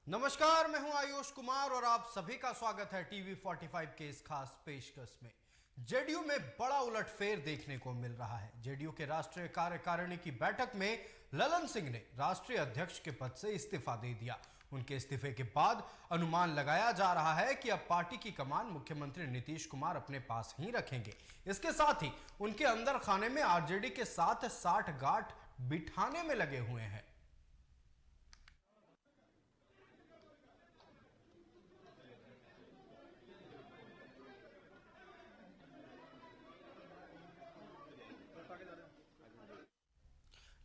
नमस्कार, मैं हूं आयुष कुमार और आप सभी का स्वागत है टीवी 45 के इस खास पेशकश में। जेडीयू में बड़ा उलटफेर देखने को मिल रहा है। जेडीयू के राष्ट्रीय कार्यकारिणी की बैठक में ललन सिंह ने राष्ट्रीय अध्यक्ष के पद से इस्तीफा दे दिया। उनके इस्तीफे के बाद अनुमान लगाया जा रहा है कि अब पार्टी की कमान मुख्यमंत्री नीतीश कुमार अपने पास ही रखेंगे। इसके साथ ही उनके अंदर खाने में आरजेडी के साथ साठगांठ बिठाने में लगे हुए हैं।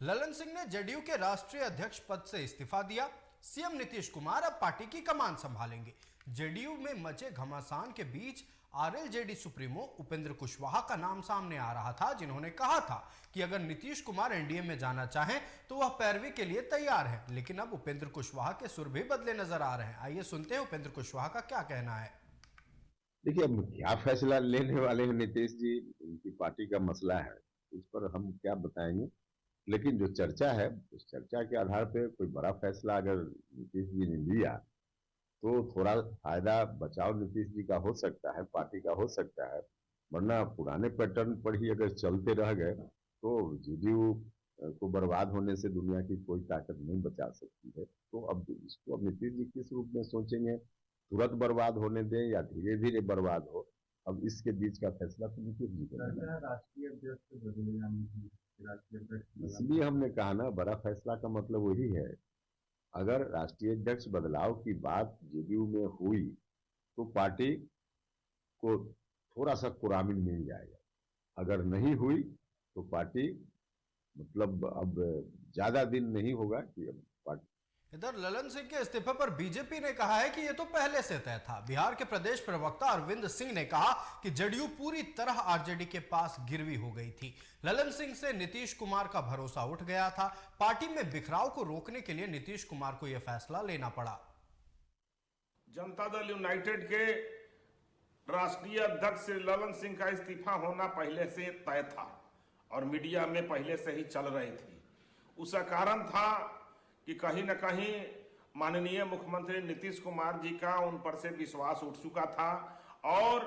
ललन सिंह ने जेडीयू के राष्ट्रीय अध्यक्ष पद से इस्तीफा दिया। सीएम नीतीश कुमार अब पार्टी की कमान संभालेंगे। जेडीयू में मचे घमासान के बीच आरएलजेडी सुप्रीमो उपेंद्र कुशवाहा का नाम सामने आ रहा था, जिन्होंने कहा था कि अगर नीतीश कुमार एनडीए में जाना चाहें तो वह पैरवी के लिए तैयार है। लेकिन अब उपेंद्र कुशवाहा के सुर भी बदले नजर आ रहे हैं। आइए सुनते हैं उपेंद्र कुशवाहा का क्या कहना है। देखिए, अब क्या फैसला लेने वाले हैं नीतीश जी, उनकी पार्टी का मसला है, इस पर हम क्या बताएंगे। लेकिन जो चर्चा है, उस चर्चा के आधार पे कोई बड़ा फैसला अगर नीतीश जी ने लिया तो थोड़ा फायदा बचाव नीतीश जी का हो सकता है, पार्टी का हो सकता है। वरना पुराने पैटर्न पर ही अगर चलते रह गए तो जेडीयू को बर्बाद होने से दुनिया की कोई ताकत नहीं बचा सकती है। तो अब इसको अब नीतीश जी किस रूप में सोचेंगे, तुरंत बर्बाद होने दें या धीरे धीरे बर्बाद हो, अब इसके बीच का फैसला तो नीतीश जी करेंगे। राष्ट्रीय अध्यक्ष बदले यानी राष्ट्रीय अध्यक्ष इसलिए हमने कहा ना, बड़ा फैसला का मतलब वही है। अगर राष्ट्रीय अध्यक्ष बदलाव की बात जेडीयू में हुई तो पार्टी को थोड़ा सा कुरामिन मिल जाएगा। अगर नहीं हुई तो पार्टी मतलब अब ज्यादा दिन नहीं होगा कि अब पार्टी। इधर ललन सिंह के इस्तीफे पर बीजेपी ने कहा है कि यह तो पहले से तय था। बिहार के प्रदेश प्रवक्ता अरविंद सिंह ने कहा कि जेडीयू पूरी तरह आरजेडी के पास गिरवी हो गई थी। ललन सिंह से नीतीश कुमार का भरोसा उठ गया था। पार्टी में बिखराव को रोकने के लिए नीतीश कुमार को यह फैसला लेना पड़ा। जनता दल यूनाइटेड के राष्ट्रीय अध्यक्ष ललन सिंह का इस्तीफा होना पहले से तय था और मीडिया में पहले से ही चल रही थी। उसका कारण था कि कहीं न कहीं माननीय मुख्यमंत्री नीतीश कुमार जी का उन पर से विश्वास उठ चुका था और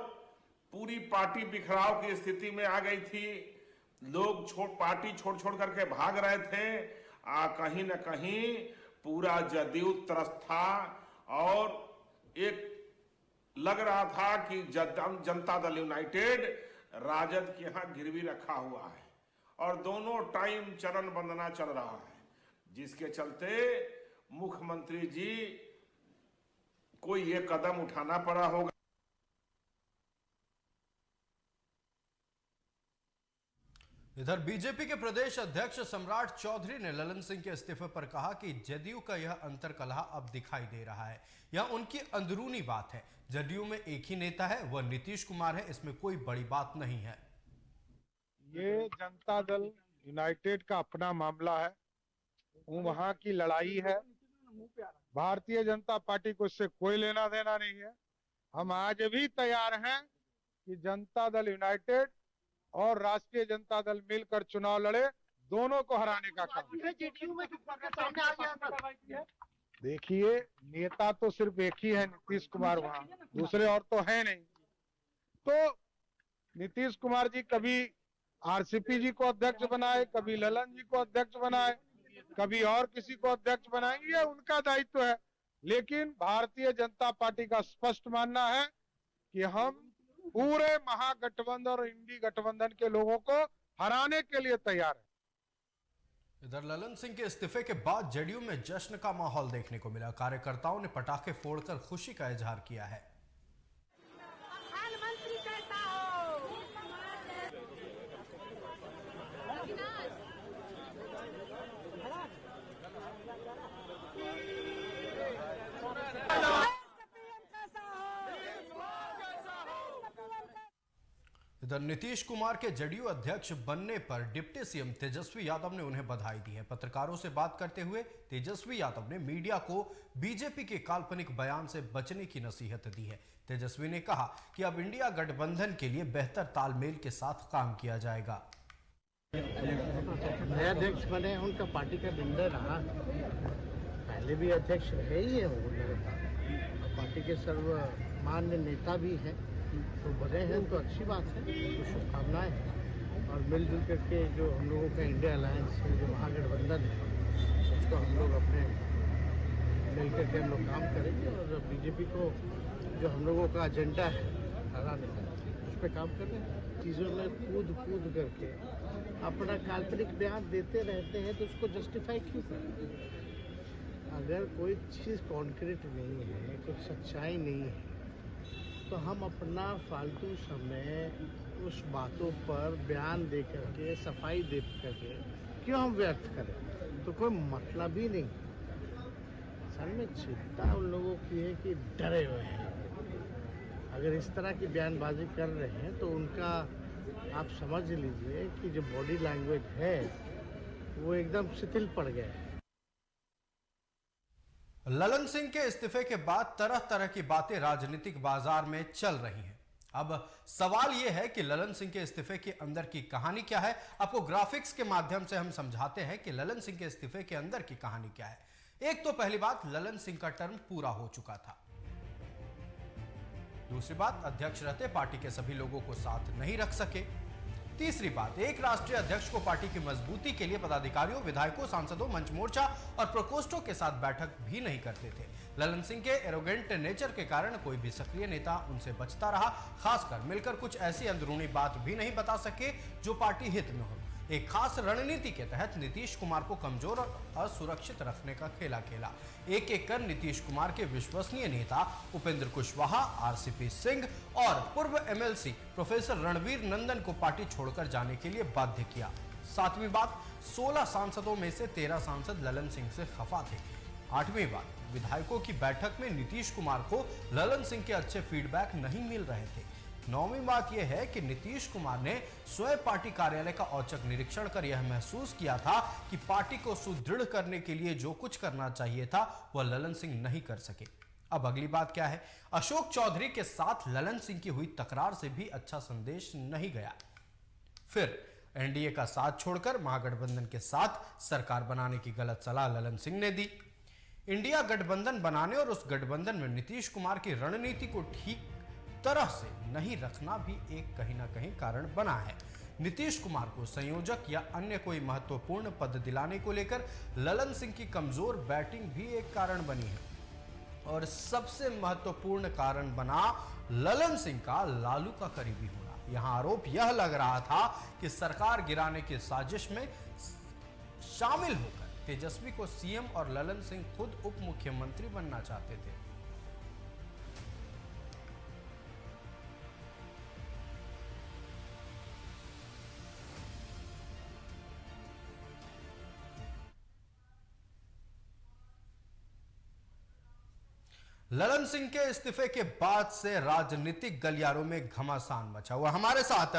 पूरी पार्टी बिखराव की स्थिति में आ गई थी। लोग पार्टी छोड़ छोड़ करके भाग रहे थे। कहीं न कहीं पूरा जदयू त्रस्त था और एक लग रहा था कि जनता दल यूनाइटेड राजद के यहाँ गिरवी रखा हुआ है और दोनों टाइम चरण वंदना चल रहा है, जिसके चलते मुख्यमंत्री जी को ये कदम उठाना पड़ा होगा। इधर बीजेपी के प्रदेश अध्यक्ष सम्राट चौधरी ने ललन सिंह के इस्तीफे पर कहा कि जदयू का यह अंतरकलह अब दिखाई दे रहा है। यह उनकी अंदरूनी बात है। जदयू में एक ही नेता है, वह नीतीश कुमार है। इसमें कोई बड़ी बात नहीं है। ये जनता दल यूनाइटेड का अपना मामला है, वहां की लड़ाई है। भारतीय जनता पार्टी को इससे कोई लेना देना नहीं है। हम आज भी तैयार हैं कि जनता दल यूनाइटेड और राष्ट्रीय जनता दल मिलकर चुनाव लड़े, दोनों को हराने का काम। देखिए, नेता तो सिर्फ एक ही है, नीतीश कुमार, वहां दूसरे और तो है नहीं। तो नीतीश कुमार जी कभी आरसीपी जी को अध्यक्ष बनाए, कभी ललन जी को अध्यक्ष बनाए, कभी और किसी को अध्यक्ष बनाएंगे, ये उनका दायित्व है। लेकिन भारतीय जनता पार्टी का स्पष्ट मानना है कि हम पूरे महागठबंधन और इंडी गठबंधन के लोगों को हराने के लिए तैयार है। इधर ललन सिंह के इस्तीफे के बाद जेडीयू में जश्न का माहौल देखने को मिला। कार्यकर्ताओं ने पटाखे फोड़कर खुशी का इजहार किया है। इधर नीतीश कुमार के जेडीयू अध्यक्ष बनने पर डिप्टी सीएम तेजस्वी यादव ने उन्हें बधाई दी है। पत्रकारों से बात करते हुए तेजस्वी यादव ने मीडिया को बीजेपी के काल्पनिक बयान से बचने की नसीहत दी है। तेजस्वी ने कहा कि अब इंडिया गठबंधन के लिए बेहतर तालमेल के साथ काम किया जाएगा। नया अध्यक्ष बने, उनका पार्टी का लीडर रहा, पहले भी अध्यक्ष रहे ही है वो लगातार, और पार्टी के सर्वमान्य नेता भी हैं, तो बने हैं तो अच्छी बात है, तो शुभकामनाएं हैं। और मिलजुल करके जो हम लोगों का इंडिया अलायंस है, जो महागठबंधन है, उसको हम लोग अपने मिल करके हम लोग काम करेंगे, और बीजेपी को जो हम लोगों का एजेंडा है हराने का, उस पर काम कर रहे हैं। चीज़ों में कूद करके अपना काल्पनिक बयान देते रहते हैं, तो उसको जस्टिफाई क्यों करें? अगर कोई चीज़ कॉन्क्रीट नहीं है, कुछ सच्चाई नहीं है, तो हम अपना फालतू समय उस बातों पर बयान दे करके, सफाई दे करके क्यों हम व्यर्थ करें? तो कोई मतलब ही नहीं। असल में चिंता उन लोगों की है कि डरे हुए हैं। अगर इस तरह की बयानबाजी कर रहे हैं तो उनका आप समझ लीजिए कि जो बॉडी लैंग्वेज है वो एकदम शिथिल पड़ गया है। ललन सिंह के इस्तीफे के बाद तरह तरह की बातें राजनीतिक बाजार में चल रही हैं। अब सवाल यह है कि ललन सिंह के इस्तीफे के अंदर की कहानी क्या है। आपको ग्राफिक्स के माध्यम से हम समझाते हैं कि ललन सिंह के इस्तीफे के अंदर की कहानी क्या है। एक तो पहली बात, ललन सिंह का टर्म पूरा हो चुका था। दूसरी बात, अध्यक्ष रहते पार्टी के सभी लोगों को साथ नहीं रख सके। तीसरी बात, एक राष्ट्रीय अध्यक्ष को पार्टी की मजबूती के लिए पदाधिकारियों, विधायकों, सांसदों, मंच मोर्चा और प्रकोष्ठों के साथ बैठक भी नहीं करते थे। ललन सिंह के एरोगेंट नेचर के कारण कोई भी सक्रिय नेता उनसे बचता रहा। खासकर मिलकर कुछ ऐसी अंदरूनी बात भी नहीं बता सके जो पार्टी हित में हो। एक खास रणनीति के तहत नीतीश कुमार को कमजोर और असुरक्षित रखने का खेला खेला। एक एक कर नीतीश कुमार के विश्वसनीय नेता उपेंद्र कुशवाहा, आरसीपी सिंह और पूर्व एमएलसी प्रोफेसर रणवीर नंदन को पार्टी छोड़कर जाने के लिए बाध्य किया। सातवीं बात, 16 सांसदों में से 13 सांसद ललन सिंह से खफा थे। आठवीं बात, विधायकों की बैठक में नीतीश कुमार को ललन सिंह के अच्छे फीडबैक नहीं मिल रहे थे। नौवीं बात यह है कि नीतीश कुमार ने स्वयं पार्टी कार्यालय का औचक निरीक्षण कर यह महसूस किया था कि पार्टी को सुदृढ़ करने के लिए जो कुछ करना चाहिए था वह ललन सिंह नहीं कर सके। अब अगली बात क्या है, अशोक चौधरी के साथ ललन सिंह की हुई तकरार से भी अच्छा संदेश नहीं गया। फिर एनडीए का साथ छोड़कर महागठबंधन के साथ सरकार बनाने की गलत सलाह ललन सिंह ने दी। इंडिया गठबंधन बनाने और उस गठबंधन में नीतीश कुमार की रणनीति को ठीक तरह से नहीं रखना भी एक कहीं ना कहीं कारण बना है। नीतीश कुमार को संयोजक या अन्य कोई महत्वपूर्ण पद दिलाने को लेकर ललन सिंह की कमजोर बैटिंग भी एक कारण बनी है। और सबसे महत्वपूर्ण कारण बना ललन सिंह का लालू का करीबी होना। यहां आरोप यह लग रहा था कि सरकार गिराने की साजिश में शामिल होकर तेजस्वी को सीएम और ललन सिंह खुद उप मुख्यमंत्री बनना चाहते थे। ललन सिंह के इस्तीफे के बाद से राजनीतिक गलियारों में घमासान मचा हुआ। हमारे साथ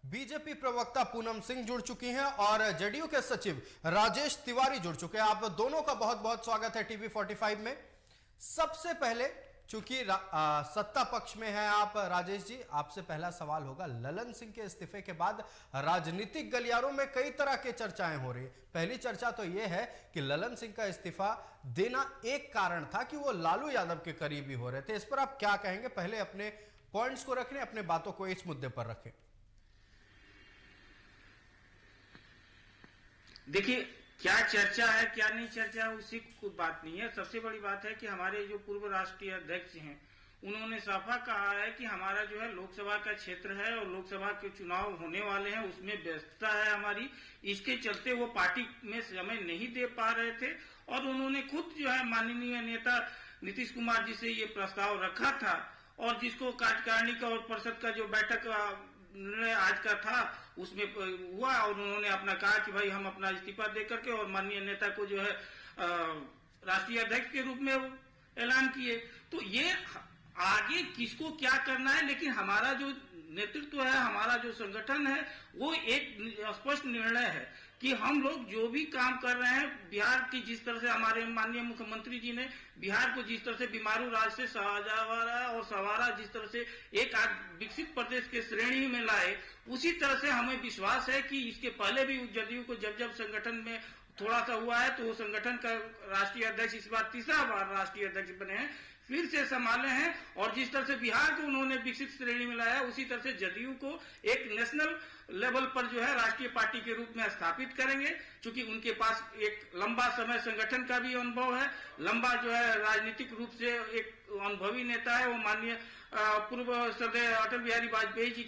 बीजेपी प्रवक्ता पूनम सिंह जुड़ चुकी हैं और जेडीयू के सचिव राजेश तिवारी जुड़ चुके हैं। आप दोनों का बहुत बहुत स्वागत है टीवी 45 में। सबसे पहले, चूंकि सत्ता पक्ष में है आप राजेश जी, आपसे पहला सवाल होगा, ललन सिंह के इस्तीफे के बाद राजनीतिक गलियारों में कई तरह की चर्चाएं हो रही है। पहली चर्चा तो यह है कि ललन सिंह का इस्तीफा देना एक कारण था कि वो लालू यादव के करीबी हो रहे थे। इस पर आप क्या कहेंगे? पहले अपने पॉइंट्स को रखें, अपने बातों को इस मुद्दे पर रखें। देखिए, क्या चर्चा है क्या नहीं चर्चा है उसी कोई बात नहीं है। सबसे बड़ी बात है कि हमारे जो पूर्व राष्ट्रीय अध्यक्ष हैं उन्होंने साफा कहा है कि हमारा जो है लोकसभा का क्षेत्र है और लोकसभा के चुनाव होने वाले हैं, उसमें व्यस्तता है हमारी, इसके चलते वो पार्टी में समय नहीं दे पा रहे थे। और उन्होंने खुद जो है माननीय नेता नीतीश कुमार जी से ये प्रस्ताव रखा था और जिसको कार्यकारिणी का और परिषद का जो बैठक निर्णय आज का था उसमें हुआ और उन्होंने अपना कहा कि भाई हम अपना इस्तीफा दे करके और माननीय नेता को जो है राष्ट्रीय अध्यक्ष के रूप में ऐलान किए। तो ये आगे किसको क्या करना है, लेकिन हमारा जो नेतृत्व है, हमारा जो संगठन है, वो एक स्पष्ट निर्णय है कि हम लोग जो भी काम कर रहे हैं, बिहार की जिस तरह से हमारे माननीय मुख्यमंत्री जी ने बिहार को जिस तरह से बीमारू राज्य से सजावारा और सवारा, जिस तरह से एक विकसित प्रदेश के श्रेणी में लाए, उसी तरह से हमें विश्वास है कि इसके पहले भी जदयू को जब जब संगठन में थोड़ा सा हुआ है, तो वो संगठन का राष्ट्रीय अध्यक्ष इस बार तीसरा बार राष्ट्रीय अध्यक्ष बने हैं, फिर से संभाले हैं। और जिस तरह से बिहार को उन्होंने विकसित श्रेणी में लाया, उसी तरह से जदयू को एक नेशनल लेवल पर जो है राष्ट्रीय पार्टी के रूप में स्थापित करेंगे, क्योंकि उनके पास एक लंबा समय संगठन का भी अनुभव है, लंबा जो है राजनीतिक रूप से एक अनुभवी नेता है। वो माननीय पूर्व श्रद्धेय अटल बिहारी वाजपेयी जी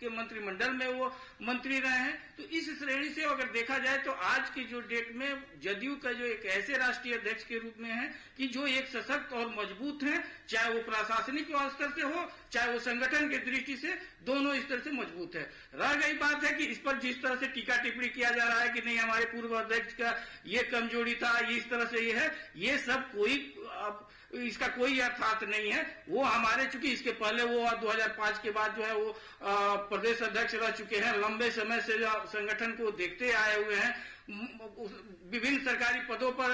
के मंत्रिमंडल में वो मंत्री रहे हैं। तो इस श्रेणी से अगर देखा जाए तो आज की जो डेट में जदयू का जो एक ऐसे राष्ट्रीय अध्यक्ष के रूप में है कि जो एक सशक्त और मजबूत है, चाहे वो प्रशासनिक स्तर से हो, चाहे वो संगठन की दृष्टि से, दोनों स्तर से मजबूत है। रह गई बात है कि इस पर जिस तरह से टीका टिप्पणी किया जा रहा है कि नहीं हमारे पूर्व अध्यक्ष का ये कमजोरी था, ये इस तरह से ये है, ये सब इसका कोई अर्थात नहीं है। वो हमारे, चूंकि इसके पहले वो 2005 के बाद जो है वो प्रदेश अध्यक्ष रह चुके हैं, लंबे समय से संगठन को देखते आए हुए हैं, विभिन्न सरकारी पदों पर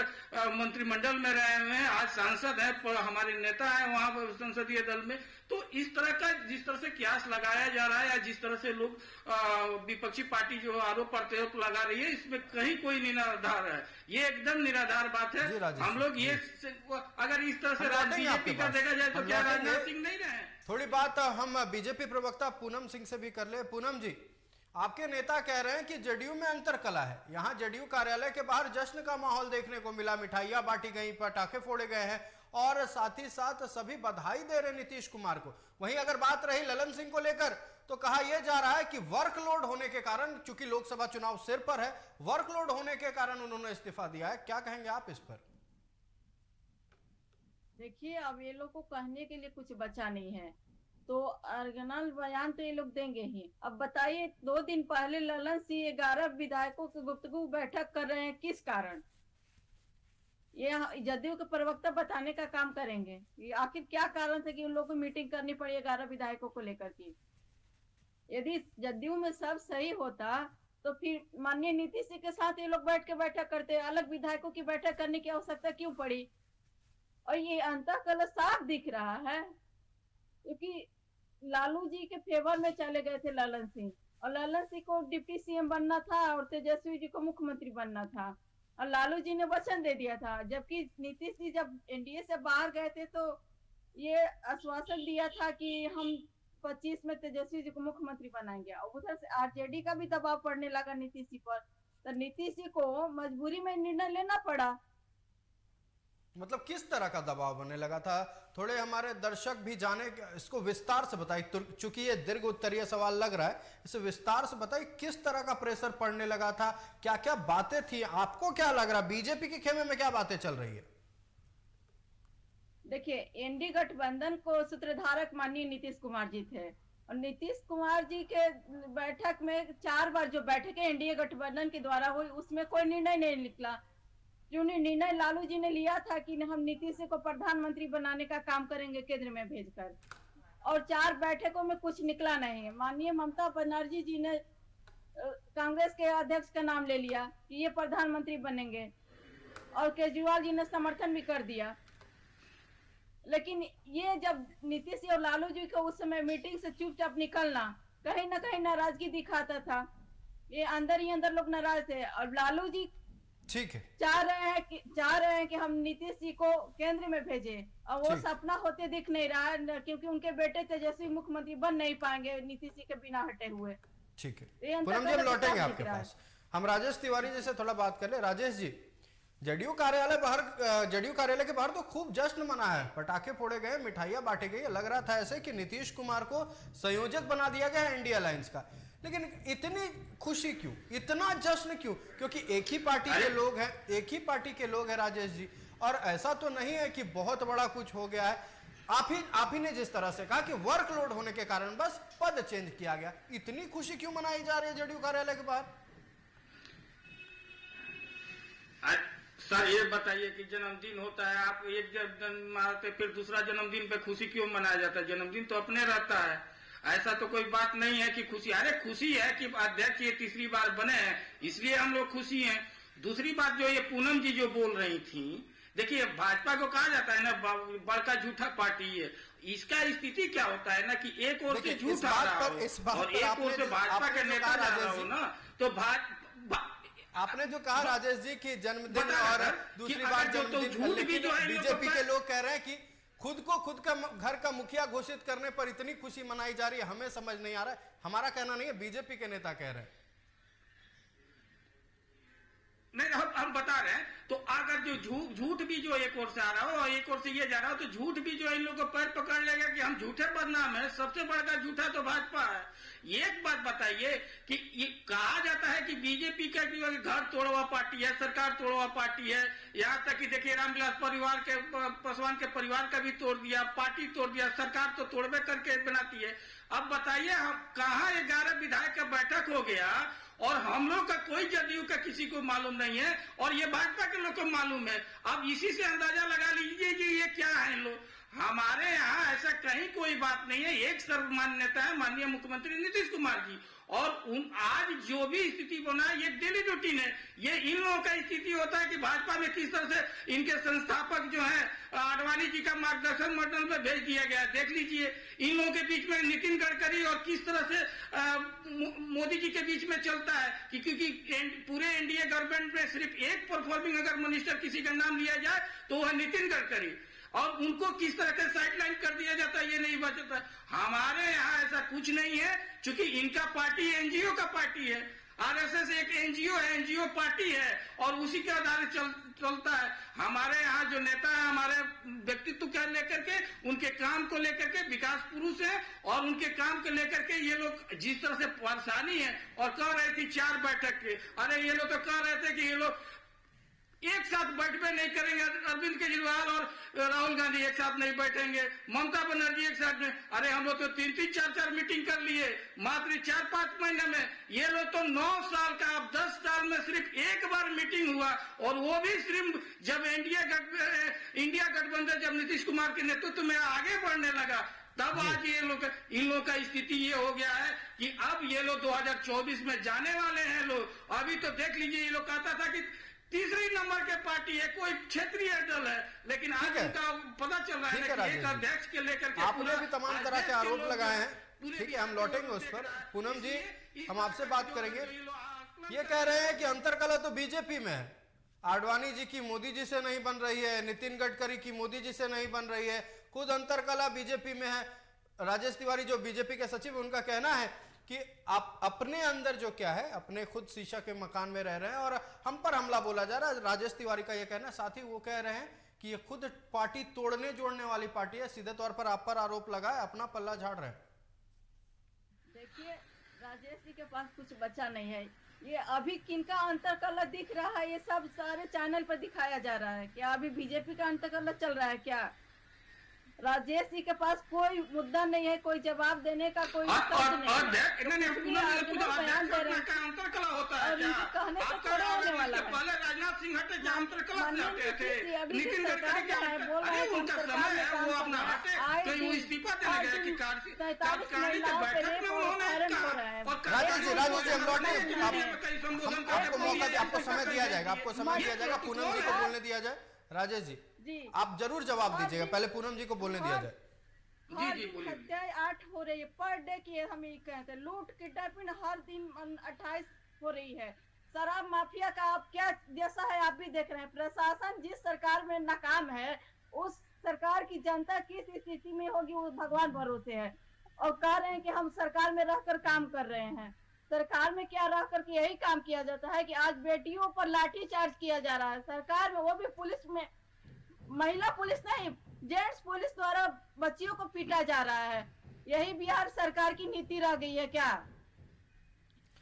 मंत्रिमंडल में रहे हुए हैं, आज सांसद हैं, हमारे नेता हैं वहां पर संसदीय दल में। तो इस तरह का जिस तरह से क्यास लगाया जा रहा है या जिस तरह से लोग विपक्षी पार्टी जो आरोप प्रत्यारोप लगा रही है, इसमें कहीं कोई निराधार है, ये एकदम निराधार बात है। हम लोग ये अगर इस तरह से बीजेपी का देखा जाए तो क्या राजनाथ सिंह नहीं रहे? थोड़ी बात हम बीजेपी प्रवक्ता पूनम सिंह से भी कर ले। पूनम जी, आपके नेता कह रहे हैं कि जदयू में अंतर कला है। यहाँ जदयू कार्यालय के बाहर जश्न का माहौल देखने को मिला, मिठाइयां बांटी गई, पटाखे फोड़े गए हैं और साथ ही साथ सभी बधाई दे रहे नीतीश कुमार को। वहीं अगर बात रही ललन सिंह को लेकर तो कहा यह जा रहा है कि वर्कलोड होने के कारण, चूंकि लोकसभा चुनाव सिर पर है, वर्कलोड होने के कारण उन्होंने इस्तीफा दिया है। क्या कहेंगे आप इस पर? देखिए, अब ये लोग को कहने के लिए कुछ बचा नहीं है, तो अर्गनल बयान तो ये लोग देंगे ही। अब बताइए, 2 दिन पहले ललन सिंह 11 विधायकों की गुफ्तगू बैठक कर रहे हैं, किस कारण? ये जदयू के प्रवक्ता बताने का काम करेंगे ये आखिर क्या कारण था कि उन लोगों को मीटिंग करनी पड़ी 11 विधायकों को लेकर के। यदि जदयू में सब सही होता तो फिर माननीय नीतीश जी के साथ ये लोग बैठ के बैठक करते, अलग विधायकों की बैठक करने की आवश्यकता क्यों पड़ी? और ये अंतःकलह साफ दिख रहा है, क्योंकि लालू जी के फेवर में चले गए थे ललन सिंह, और ललन सिंह को डिप्टी सीएम बनना था और तेजस्वी जी को मुख्यमंत्री बनना था, और लालू जी ने वचन दे दिया था। जबकि नीतीश जी जब एनडीए से बाहर गए थे तो ये आश्वासन दिया था कि हम 25 में तेजस्वी जी को मुख्यमंत्री बनाएंगे, और उधर से आरजेडी का भी दबाव पड़ने लगा नीतीश जी पर, तो नीतीश जी को मजबूरी में निर्णय लेना पड़ा। मतलब किस तरह का दबाव बनने लगा था? थोड़े हमारे दर्शक भी जाने, इसको विस्तार से बताइए, चूंकि ये दीर्घ उत्तरीय सवाल लग रहा है, इसे विस्तार से बताइए किस तरह का प्रेशर पड़ने लगा था, क्या क्या बातें थी, आपको क्या लग रहा, बीजेपी के खेमे में क्या बातें चल रही है? देखिए, एनडीए गठबंधन को सूत्रधारक माननीय नीतीश कुमार जी थे, और नीतीश कुमार जी के बैठक में 4 बार जो बैठकें एनडीए गठबंधन के द्वारा हुई, उसमें कोई निर्णय नहीं निकला। जो निर्णय लालू जी ने लिया था कि हम नीतीश को प्रधानमंत्री बनाने का काम करेंगे केंद्र में भेजकर, और 4 बैठकों में कुछ निकला नहीं। माननीय ममता बनर्जी जी ने कांग्रेस के अध्यक्ष का नाम ले लिया कि ये प्रधानमंत्री बनेंगे, और केजरीवाल जी ने समर्थन भी कर दिया। लेकिन ये जब नीतीश और लालू जी को उस समय मीटिंग से चुपचाप निकलना कहीं ना कहीं नाराजगी दिखाता था, ये अंदर ही अंदर लोग नाराज थे। और लालू जी ठीक है चाह रहे हैं कि हम नीतीश जी को केंद्र में भेजें, और वो सपना होते दिख नहीं रहा है, क्योंकि उनके बेटे तेजस्वी मुख्यमंत्री बन नहीं पाएंगे नीतीश जी के बिना हटे हुए। ठीक है, पूनम जी हम लौटेंगे आपके पास। हम राजेश तिवारी जी से थोड़ा बात कर ले। राजेश जी, जदयू कार्यालय के बाहर तो खूब जश्न मना है, पटाखे फोड़े गए, मिठाइयां बांटी गई, लग रहा था ऐसे कि नीतीश कुमार को संयोजक बना दिया गया है इंडिया अलायंस का। लेकिन इतनी खुशी क्यों, इतना जश्न क्यों? क्योंकि एक ही पार्टी के लोग हैं राजेश जी, और ऐसा तो नहीं है कि बहुत बड़ा कुछ हो गया है। आप ही ने जिस तरह से कहा कि वर्कलोड होने के कारण बस पद चेंज किया गया, इतनी खुशी क्यों मनाई जा रही है जदयू कार्यालय के बाहर? सर ये बताइए कि जन्मदिन होता है, आप एक जन्मदिन मारते फिर दूसरा जन्मदिन पे खुशी क्यों मनाया जाता है? जन्मदिन तो अपने रहता है, ऐसा तो कोई बात नहीं है कि खुशी। अरे खुशी है कि अध्यक्ष ये 3री बार बने हैं, इसलिए हम लोग खुशी हैं। दूसरी बात जो ये पूनम जी जो बोल रही थी, देखिए भाजपा को कहा जाता है ना बड़का झूठा पार्टी है, इसका स्थिति क्या होता है ना कि एक ओर से झूठ आ रहा हो और एक ओर से भाजपा के नेता जा रहा हो ना, तो आपने जो कहा राजेश जी की जन्मदिन बता रहा और था दूसरी कि बार अगर जो तो जन्मदिन, झूठ भी लेकिन जो है इन लोगों बीजेपी पर- के लोग कह रहे हैं कि खुद को खुद का घर का मुखिया घोषित करने पर इतनी खुशी मनाई जा रही है, हमें समझ नहीं आ रहा है। हमारा कहना नहीं है, बीजेपी के नेता कह रहे हैं। नहीं, हम बता रहे हैं तो अगर जो झूठ भी जो एक ओर से आ रहा हो और एक ओर से ये जा रहा हो, तो झूठ भी जो इन लोगों को पैर पकड़ लेगा कि हम झूठे बदनाम है। सबसे बड़ा झूठा तो भाजपा है। एक बात बताइए कि ये कहा जाता है कि बीजेपी का जो घर तोड़वा पार्टी है, सरकार तोड़वा पार्टी है। यहाँ तक कि देखिए रामविलास परिवार के पासवान के परिवार का भी तोड़ दिया, पार्टी तोड़ दिया, सरकार तो तोड़वे करके बनाती है। अब बताइए हम कहाँ 11 विधायक का बैठक हो गया और हम लोग का कोई जदयू का किसी को मालूम नहीं है और ये भाजपा के लोग को मालूम है। अब इसी से अंदाजा लगा लीजिए कि ये क्या है लोग। हमारे यहाँ ऐसा कहीं कोई बात नहीं है। एक सर्वमान्य नेता है माननीय मुख्यमंत्री नीतीश कुमार जी, और आज जो भी स्थिति बना है ये डेली रूटीन है। ये इन लोगों का स्थिति होता है कि भाजपा में किस तरह से इनके संस्थापक जो है आडवाणी जी का मार्गदर्शन मंडल में भेज दिया गया। देख लीजिए इन लोगों के बीच में नितिन गडकरी और किस तरह से मोदी जी के बीच में चलता है कि क्योंकि पूरे एनडीए गवर्नमेंट में सिर्फ एक परफॉर्मिंग अगर मिनिस्टर किसी का नाम लिया जाए तो वह नितिन गडकरी, और उनको किस तरह से साइडलाइन कर दिया जाता है ये नहीं बचता। हमारे यहाँ ऐसा कुछ नहीं है, क्योंकि इनका पार्टी एनजीओ का पार्टी है। आरएसएस एक एनजीओ है, एनजीओ पार्टी है और उसी के आधार चलता है। हमारे यहाँ जो नेता है हमारे व्यक्तित्व को लेकर के, उनके काम को लेकर के विकास पुरुष है और उनके काम को लेकर के ये लोग जिस तरह से परेशानी है और कह रहे थे 4 बैठक के, अरे ये लोग तो कह रहे थे कि ये लोग एक साथ बैठबे नहीं करेंगे। अरविंद केजरीवाल और राहुल गांधी एक साथ नहीं बैठेंगे, ममता बनर्जी एक साथ में। अरे हम लोग तो 3-3, 4-4 मीटिंग कर लिए मात्र 4-5 महीने में। ये लोग तो 9 साल का, अब 10 साल में सिर्फ एक बार मीटिंग हुआ और वो भी सिर्फ जब इंडिया गठबंधन जब नीतीश कुमार के नेतृत्व में आगे बढ़ने लगा, तब आज ये लोग इन लोगों का स्थिति ये हो गया है कि अब ये लोग 2024 में जाने वाले हैं लोग। अभी तो देख लीजिए ये लोग कहता था कि तीसरी नंबर के पार्टी है, कोई क्षेत्रीय दल है, लेकिन आज उनका पता चल रहा है कि एक अध्यक्ष के लेकर के आपने भी तमाम तरह के आरोप लगाए हैं। ठीक है, हम लौटेंगे उस पर। पूनम जी, हम आपसे बात करेंगे। ये कह रहे हैं कि अंतरकलह तो बीजेपी में है, आडवाणी जी की मोदी जी से नहीं बन रही है, नितिन गडकरी की मोदी जी से नहीं बन रही है, खुद अंतरकलह बीजेपी में है। राजेश तिवारी जो बीजेपी के सचिव, उनका कहना है कि आप अपने अंदर जो क्या है, अपने खुद शीशा के मकान में रह रहे हैं और हम पर हमला बोला जा रहा है। राजेश तिवारी का यह कहना है। साथ ही वो कह रहे हैं कि ये खुद पार्टी तोड़ने जोड़ने वाली पार्टी है। सीधे तौर पर आप पर आरोप लगा है, अपना पल्ला झाड़ रहे हैं। देखिए, राजेश जी के पास कुछ बचा नहीं है। ये अभी किनका अंतरकलह दिख रहा है, ये सब सारे चैनल पर दिखाया जा रहा है। क्या अभी बीजेपी का अंतरकलह चल रहा है क्या? राजेश जी के पास कोई मुद्दा नहीं है, कोई जवाब देने का कोई तर्क नहीं है। बयान दे रहे हैं और इनके कहने से थोड़ा होने वाला है। पहले राजनाथ सिंह हटे जहाँ अंतरकलह से हटे थे, अभी की नितिन गडकरी सरकार है, बोल रहे हैं कि उनका समय है, वो अपना हटे, कहीं वो इस्तीफा देने गए कि कार्यकारिणी की बैठक में उन्होंने राजेश जी हम लौटे, आपको मौका, आपको समय दिया जाएगा, आपको समय दिया जाएगा। पूनम जी को बोलने दिया जाए। राजेश जी आप जरूर जवाब दीजिएगा, पहले पूनम जी को बोलने दिया जाए। हत्या 8 हो रही है पर डे की, हम ये कहते हैं। लूट किडनैपिंग हर दिन 28 हो रही है। शराब माफिया का अब क्या जैसा है आप भी देख रहे हैं। प्रशासन जिस सरकार में नाकाम है, उस सरकार की जनता किस स्थिति में होगी वो भगवान भरोसे है। और कह रहे हैं कि हम सरकार में रहकर काम कर रहे हैं। सरकार में क्या रह करके यही काम किया जाता है कि आज बेटियों पर लाठीचार्ज किया जा रहा है सरकार में, वो भी पुलिस में, महिला पुलिस नहीं, जेंट्स पुलिस द्वारा बच्चियों को पीटा जा रहा है। यही बिहार सरकार की नीति रह गई है क्या?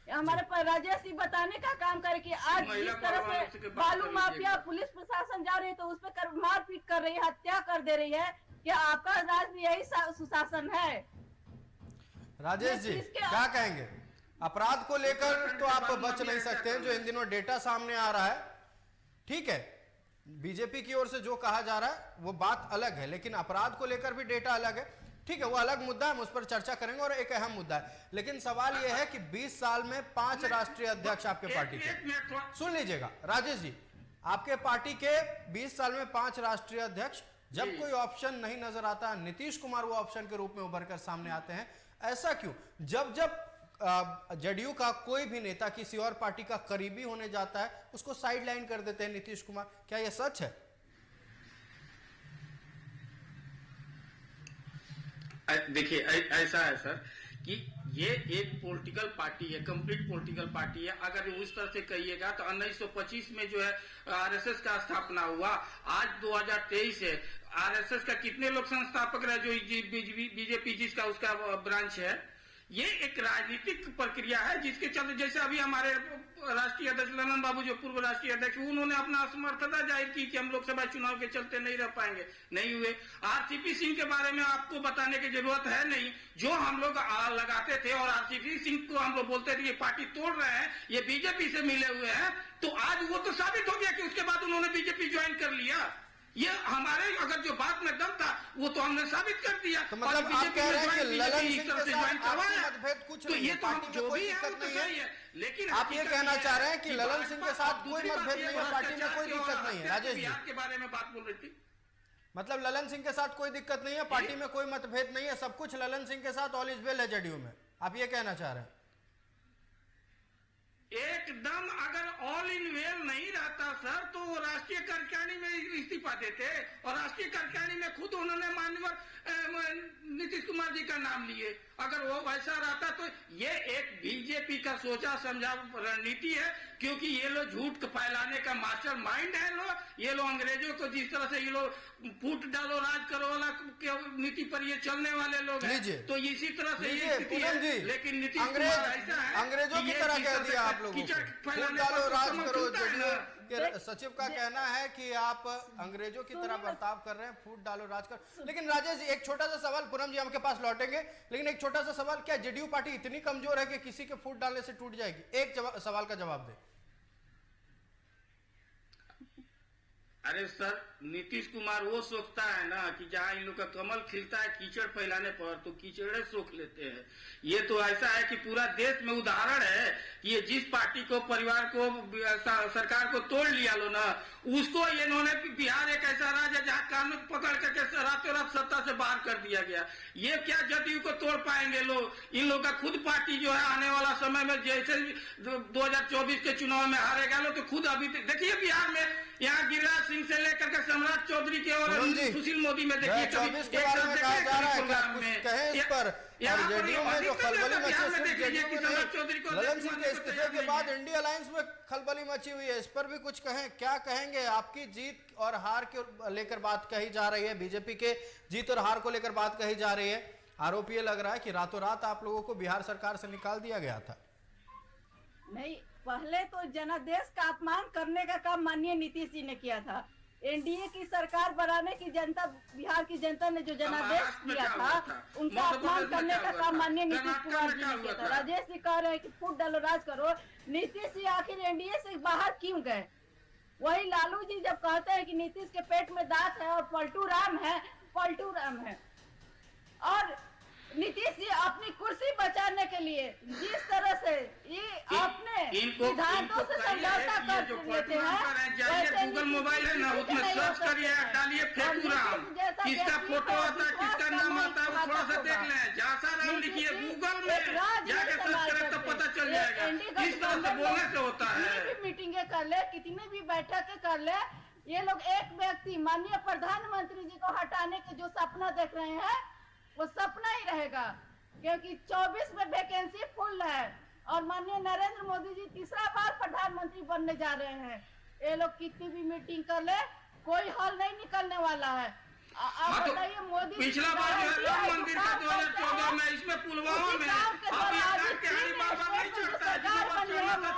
हमारे पर राजेश जी बताने का काम करे कि आज जिस तरह से बालू माफिया पुलिस प्रशासन जा रही है तो उस पर मारपीट कर रही है, हत्या कर दे रही है। क्या आपका राज में यही सुशासन है? राजेश जी क्या कहेंगे? अपराध को लेकर तो आप बच नहीं सकते हैं, जो इन दिनों डेटा सामने आ रहा है। ठीक है, बीजेपी की ओर से जो कहा जा रहा है वो बात अलग है, लेकिन अपराध को लेकर भी डेटा अलग है। ठीक है, वो अलग मुद्दा है, हम उस पर चर्चा करेंगे और एक अहम मुद्दा है। लेकिन सवाल यह है कि 20 साल में 5 राष्ट्रीय अध्यक्ष आपके पार्टी के, सुन लीजिएगा राजेश जी, आपके पार्टी के 20 साल में 5 राष्ट्रीय अध्यक्ष, जब कोई ऑप्शन नहीं नजर आता, नीतीश कुमार वो ऑप्शन के रूप में उभर कर सामने आते हैं। ऐसा क्यों? जब जब जेडीयू का कोई भी नेता किसी और पार्टी का करीबी होने जाता है उसको साइडलाइन कर देते हैं नीतीश कुमार, क्या यह सच है? देखिए ऐसा है सर कि ये एक पॉलिटिकल पार्टी है, कंप्लीट पॉलिटिकल पार्टी है। अगर उस तरह से कहिएगा तो 1925 में जो है आरएसएस का स्थापना हुआ, आज 2023 है। आरएसएस का कितने लोग संस्थापक रहे जो बीजेपी जिसका उसका ब्रांच है। ये एक राजनीतिक प्रक्रिया है जिसके चलते, जैसे अभी हमारे राष्ट्रीय अध्यक्ष ललन बाबू जो पूर्व राष्ट्रीय अध्यक्ष, उन्होंने अपना असमर्थता जाहिर की कि हम लोकसभा चुनाव के चलते नहीं रह पाएंगे, नहीं हुए। आरसीपी सिंह के बारे में आपको बताने की जरूरत है नहीं, जो हम लोग लगाते थे और आरसीपी सिंह को हम लोग बोलते थे कि पार्टी तोड़ रहे हैं, ये बीजेपी से मिले हुए हैं, तो आज वो तो साबित हो गया कि उसके बाद उन्होंने बीजेपी ज्वाइन कर लिया। ये हमारे अगर जो बात में दम था वो तो हमने साबित कर दिया। तो मतलब आप कह रहे हैं कि ललन सिंह के साथ आपसी मतभेद कुछ तो नहीं ये है, तो हम पार्टी जो में कोई भी दिक्कत नहीं है, लेकिन आप ये कहना चाह रहे हैं कि ललन सिंह के साथ कोई मतभेद नहीं है, पार्टी में कोई दिक्कत नहीं है। राजेश जी के बारे में बात बोल रही थी, मतलब ललन सिंह के साथ कोई दिक्कत नहीं है, पार्टी में कोई मतभेद नहीं है, सब कुछ ललन सिंह के साथ ऑल इज वेल है जेडीयू में, आप ये कहना चाह रहे हैं? एकदम अगर ऑल इन वेल नहीं रहता सर तो वो राष्ट्रीय कार्यकारिणी में इस्तीफा देते, और राष्ट्रीय कार्यकारिणी में खुद उन्होंने माननीय नीतीश कुमार जी का नाम लिए। अगर वो वैसा रहता तो ये एक बीजेपी का सोचा समझा रणनीति है, क्योंकि ये लोग झूठ फैलाने का मास्टर माइंड है। ये लोग अंग्रेजों को जिस तरह से ये लोग फूट डालो राज करो वाला नीति पर ये चलने वाले लोग हैं, तो इसी तरह से ये स्थिति है। लेकिन नीतीश कुमार ऐसा है अंग्रेजों की तरह कह दिया आप लोगों को, फूट डालो राज करो। जेडीयू के सचिव का कहना है कि आप अंग्रेजों की तरह बर्ताव कर रहे हैं, फूट डालो राज करो। लेकिन राजेश जी एक छोटा सा सवाल, पूनम जी हम के पास लौटेंगे, लेकिन एक छोटा सा सवाल, क्या जेडीयू पार्टी इतनी कमजोर है कि किसी के फूट डालने से टूट जाएगी? एक सवाल का जवाब दे। अरे सर, नीतीश कुमार वो सोचता है ना कि जहाँ इन लोग का कमल खिलता है कीचड़ फैलाने पर तो कीचड़े सोख लेते हैं। ये तो ऐसा है कि पूरा देश में उदाहरण है कि ये जिस पार्टी को परिवार को सरकार को तोड़ लिया लो ना, उसको इन्होंने बिहार एक ऐसा राज्य है जहाँ कानून पकड़ करके रातों रात सत्ता से बाहर कर दिया गया। ये क्या जदयू को तोड़ पाएंगे लोग? इन लोग का खुद पार्टी जो है आने वाला समय में जैसे 2024 के चुनाव में हारेगा लो तो खुद अभी देखिए बिहार में यहाँ गिरिराज सिंह से लेकर के सम्राट चौधरी के और सुशील मोदी में देखिए कभी एक साथ कहा जा रहा है कुछ कहें इस पर। और जेडीयू में जो खलबली मची है, ललन सिंह के इस्तीफे के बाद इंडिया अलायंस में खलबली मची हुई है, इस पर भी कुछ कहें, क्या कहेंगे? आपकी जीत और हार के लेकर बात कही जा रही है, बीजेपी के जीत और हार को लेकर बात कही जा रही है। आरोप ये लग रहा है कि रातों रात आप लोगों को बिहार सरकार से निकाल दिया गया था। नहीं, पहले तो जनादेश का अपमान करने का काम माननीय नीतीश जी ने किया था। एनडीए की सरकार बनाने की जनता, बिहार की जनता ने जो जनादेश दिया था उनका अपमान करने का काम माननीय नीतीश कुमार जी ने किया था। राजेश जी कह रहे हैं कि फूट डालो राज करो, नीतीश जी आखिर एनडीए से बाहर क्यों गए? वही लालू जी जब कहते हैं कि नीतीश के पेट में दांत है और पलटू राम है, और नीतीश जी अपनी कुर्सी बचाने के लिए जिस तरह से ये अपने सिद्धांतों से समझौता कर लेते हैं, गूगल मोबाइल है ना, उसमें सर्च करिए, डालिए फेकू राम, किसका फोटो आता है, किसका नाम आता है, थोड़ा सा देख लें। झांसा राम लिखिए गूगल में, जाके सर्च करें तो पता चल जाएगा। इस तरह से बोलने से होता है। कितनी भी मीटिंगें कर ले, कितनी भी बैठकें कर ले, ये लोग एक व्यक्ति माननीय प्रधानमंत्री जी को हटाने के जो सपना देख रहे हैं वो सपना ही रहेगा, क्योंकि 24 में वैकेंसी फुल है और माननीय नरेंद्र मोदी जी तीसरा बार प्रधानमंत्री बनने जा रहे हैं। ये लोग कितनी भी मीटिंग कर ले, कोई हल नहीं निकलने वाला है। आप बताइए, मोदी पिछला बार जो है राम मंदिर का 2014 में, इसमें पुलवामा में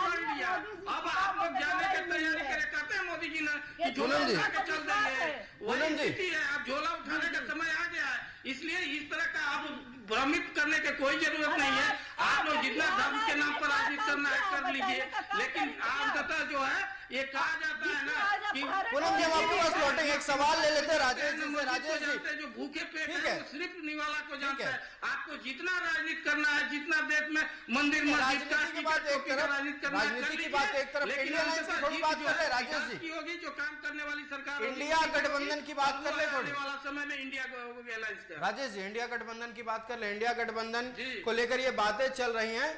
छोड़ दिया। अब आप लोग जाने की तैयारी करते हैं मोदी जी ने झोला उठा के चल देंगे, वही स्थिति है। अब झोला उठाने का समय आ गया है, इसलिए इस तरह का आप भ्रमित करने की कोई जरूरत नहीं है। आप लोग जितना धर्म के नाम पर राजनीति करना है कर लीजिए, लेकिन आमतः जो है ये कहा जाता है ना कि पूनम जी हम आपके पास लौटेंगे, एक सवाल ले लेते हैं राजेश जी से। राजेश जी जो भूखे पेट है वो सिर्फ निवाला को जानता है। आपको जितना राजनीति करना है, जितना देश में मंदिर मस्जिद की बात एक तरफ, राजनीति की बात एक तरफ, इंडिया अलायंस की थोड़ी बात कर ले राजेश जी, होगी जो काम करने वाली सरकार, इंडिया गठबंधन की बात कर ले थोड़ी वाला समय में इंडिया अलायंस का। राजेश जी इंडिया गठबंधन की बात कर ले। इंडिया गठबंधन को लेकर ये बातें चल रही हैं